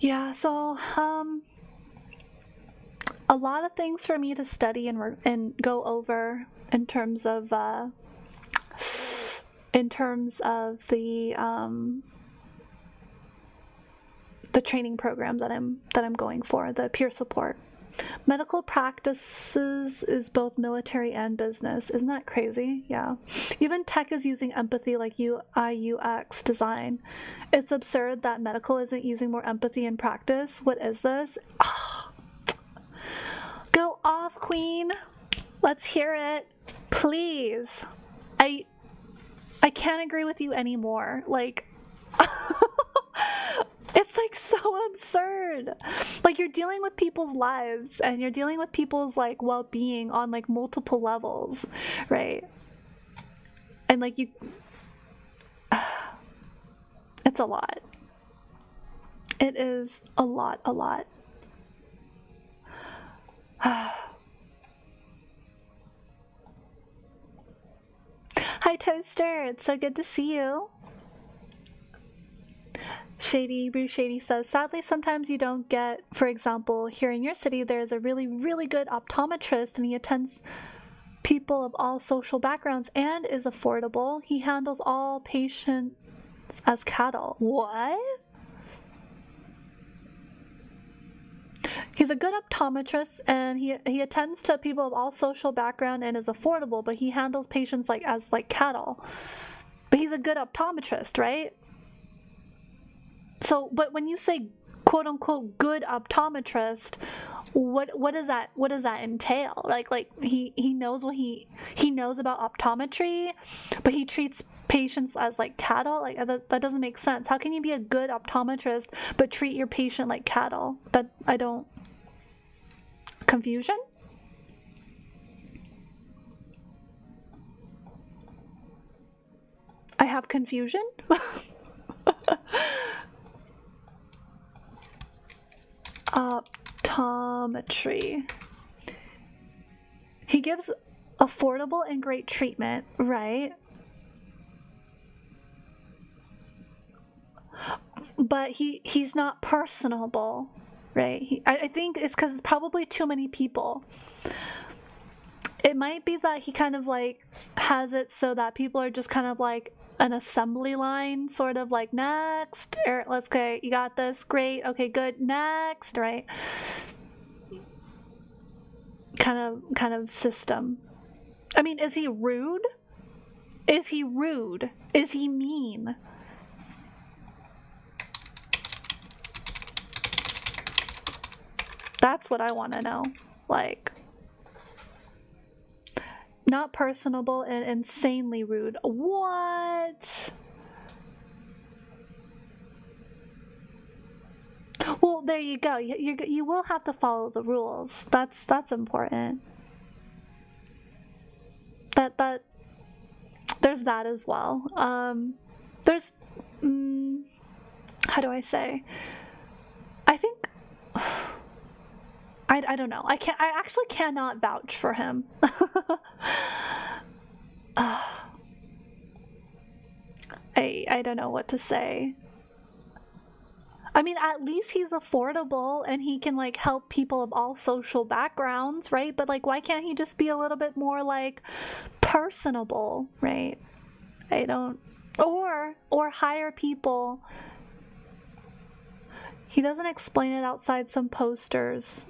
Yeah, so a lot of things for me to study and go over in terms of the training program that I'm going for, the peer support. Medical practices is both military and business. Isn't that crazy? Yeah. Even tech is using empathy like UI UX design. It's absurd that medical isn't using more empathy in practice. What is this? Oh. Go off, Queen. Let's hear it. Please. I can't agree with you anymore. Like it's like so absurd. Like you're dealing with people's lives and you're dealing with people's like well-being on like multiple levels, right? And like it's a lot. It is a lot. Hi Toaster, it's so good to see you. Bruce Shady says, sadly, sometimes you don't get, for example, here in your city, there's a really, really good optometrist and he attends people of all social backgrounds and is affordable. He handles all patients as cattle. What? He's a good optometrist and he attends to people of all social background and is affordable, but he handles patients as cattle. But he's a good optometrist, right? So, but when you say quote unquote good optometrist, what does that entail? Like he knows what he knows about optometry, but he treats patients as like cattle? Like that doesn't make sense. How can you be a good optometrist but treat your patient like cattle? That I don't. Confusion? I have confusion? Optometry. He gives affordable and great treatment, right? But he's not personable, right? I think it's because it's probably too many people. It might be that he kind of like has it so that people are just kind of like an assembly line, sort of like next, or let's go, you got this, great, okay, good, next, right? Kind of system. I mean, is he rude? Is he rude? Is he mean? That's what I want to know. Like, not personable and insanely rude. What? Well, there you go. You will have to follow the rules. That's important. That there's that as well. There's how do I say? I think I don't know. I actually cannot vouch for him. I don't know what to say. I mean, at least he's affordable and he can like help people of all social backgrounds, right? But like, why can't he just be a little bit more like personable, right? I don't, or hire people. He doesn't explain it outside some posters.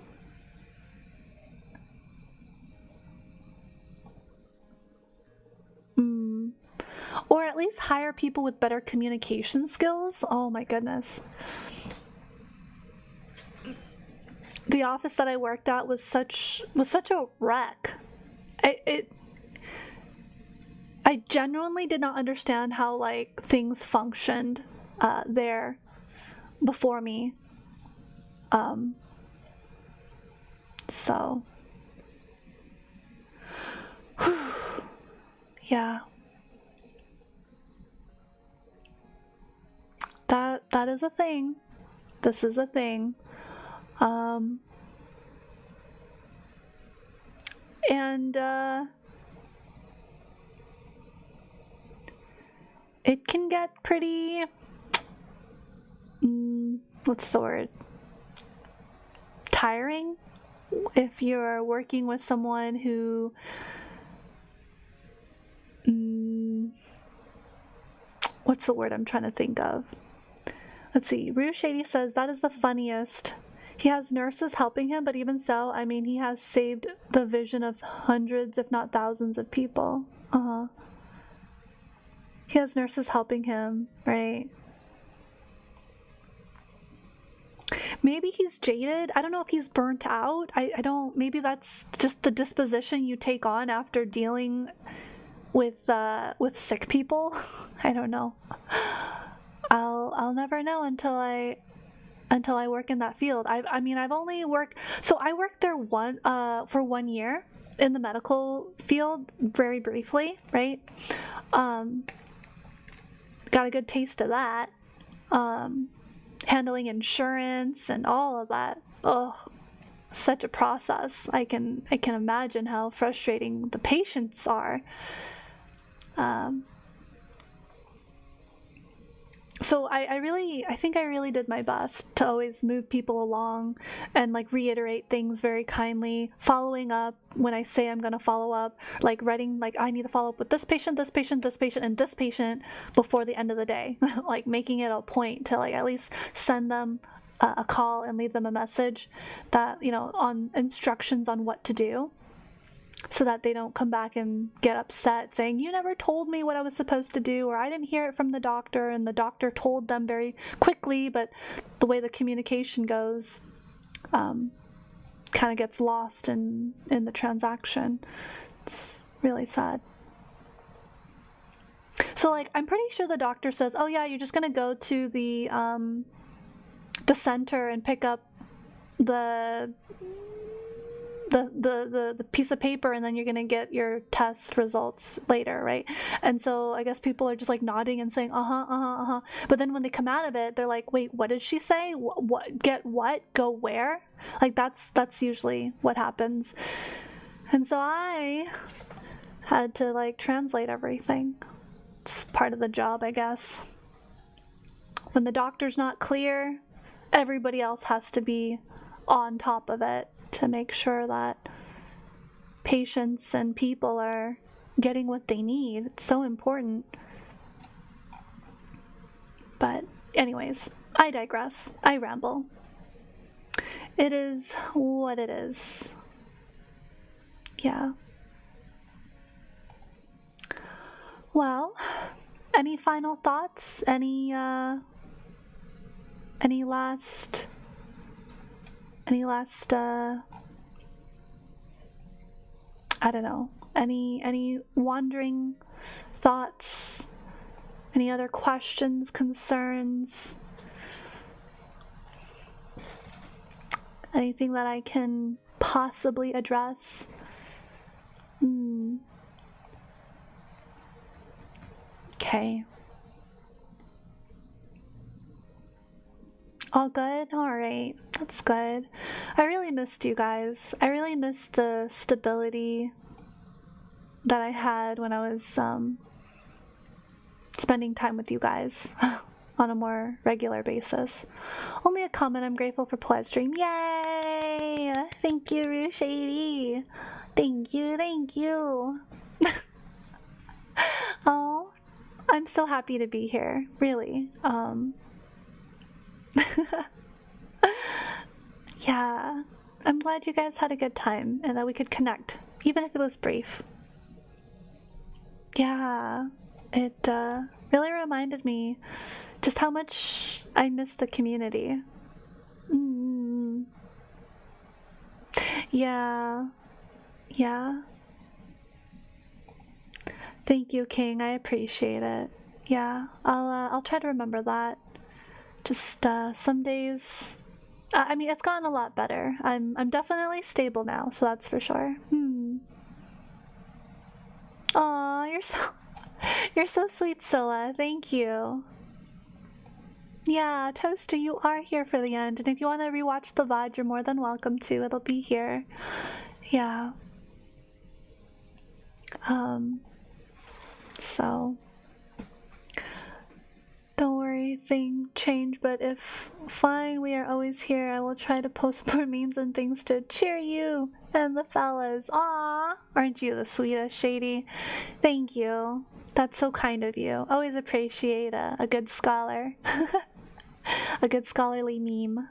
Or at least hire people with better communication skills. Oh my goodness. The office that I worked at was such a wreck. I genuinely did not understand how like things functioned there before me. So yeah. That is a thing. This is a thing. And it can get pretty, what's the word? Tiring if you're working with someone who what's the word I'm trying to think of? Let's see. Rue Shady says, that is the funniest. He has nurses helping him, but even so, I mean, he has saved the vision of hundreds, if not thousands of people. He has nurses helping him, right? Maybe he's jaded. I don't know if he's burnt out. I don't, maybe that's just the disposition you take on after dealing with sick people. I don't know. I'll never know until I work in that field. I mean, I've only worked, so I worked there for 1 year in the medical field, very briefly, right? Got a good taste of that. Handling insurance and all of that. Oh, such a process. I can imagine how frustrating the patients are. So I think I really did my best to always move people along and like reiterate things very kindly, following up when I say I'm going to follow up, like writing like I need to follow up with this patient, this patient, this patient, and this patient before the end of the day, like making it a point to like at least send them a call and leave them a message that, you know, on instructions on what to do, so that they don't come back and get upset saying, you never told me what I was supposed to do, or I didn't hear it from the doctor, and the doctor told them very quickly, but the way the communication goes kind of gets lost in the transaction. It's really sad. So like, I'm pretty sure the doctor says, oh yeah, you're just going to go to the center and pick up the piece of paper, and then you're going to get your test results later, right? And so I guess people are just like nodding and saying but then when they come out of it, they're like, wait, what did she say? What get what, go where? Like that's usually what happens. And so I had to like translate everything. It's part of the job, I guess. When the doctor's not clear, everybody else has to be on top of it to make sure that patients and people are getting what they need. It's so important. But anyways, I digress. I ramble. It is what it is. Yeah. Well, any final thoughts? Any last I don't know, any wandering thoughts, any other questions, concerns, anything that I can possibly address? Okay. All good? Alright, that's good. I really missed you guys. I really missed the stability that I had when I was spending time with you guys on a more regular basis. Only a comment, I'm grateful for Poette stream. Yay! Thank you, Rue Shady. Thank you, thank you. Oh, I'm so happy to be here, really. Yeah, I'm glad you guys had a good time and that we could connect, even if it was brief. Yeah, it really reminded me just how much I miss the community. Yeah, yeah. Thank you, King. I appreciate it. Yeah, I'll try to remember that. Just some days. I mean, it's gotten a lot better. I'm definitely stable now, so that's for sure. Aw, you're so sweet, Scylla. Thank you. Yeah, Toaster, you are here for the end, and if you want to rewatch the VOD, you're more than welcome to. It'll be here. Yeah. So don't worry, things change, but if fine, we are always here. I will try to post more memes and things to cheer you and the fellas. Aw, aren't you the sweetest, Shady? Thank you. That's so kind of you. Always appreciate a good scholar. A good scholarly meme.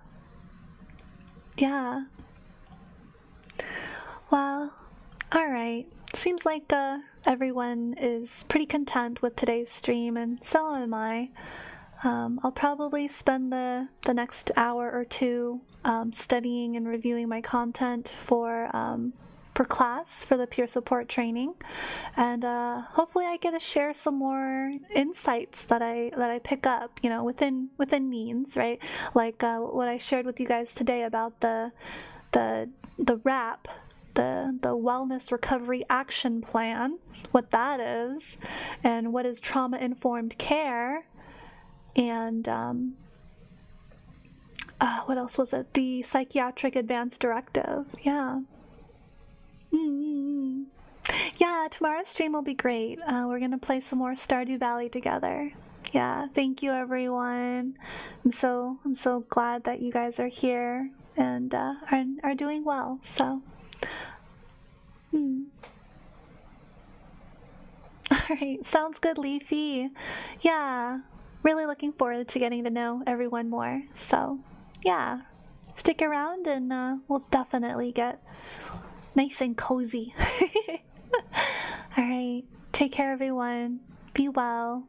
Yeah. Well, alright. Seems like everyone is pretty content with today's stream, and so am I. I'll probably spend the next hour or two studying and reviewing my content for class for the peer support training, and hopefully I get to share some more insights that I pick up, you know, within means, right? Like what I shared with you guys today about the RAP, the Wellness Recovery Action Plan, what that is, and what is trauma-informed care, and what else was it? The Psychiatric Advance Directive. Yeah. Yeah, tomorrow's stream will be great. We're gonna play some more Stardew Valley together. Yeah, thank you everyone. I'm so glad that you guys are here and are doing well. So, all right, sounds good, Leafy. Yeah, really looking forward to getting to know everyone more. So, yeah, stick around and we'll definitely get nice and cozy. All right, take care, everyone. Be well.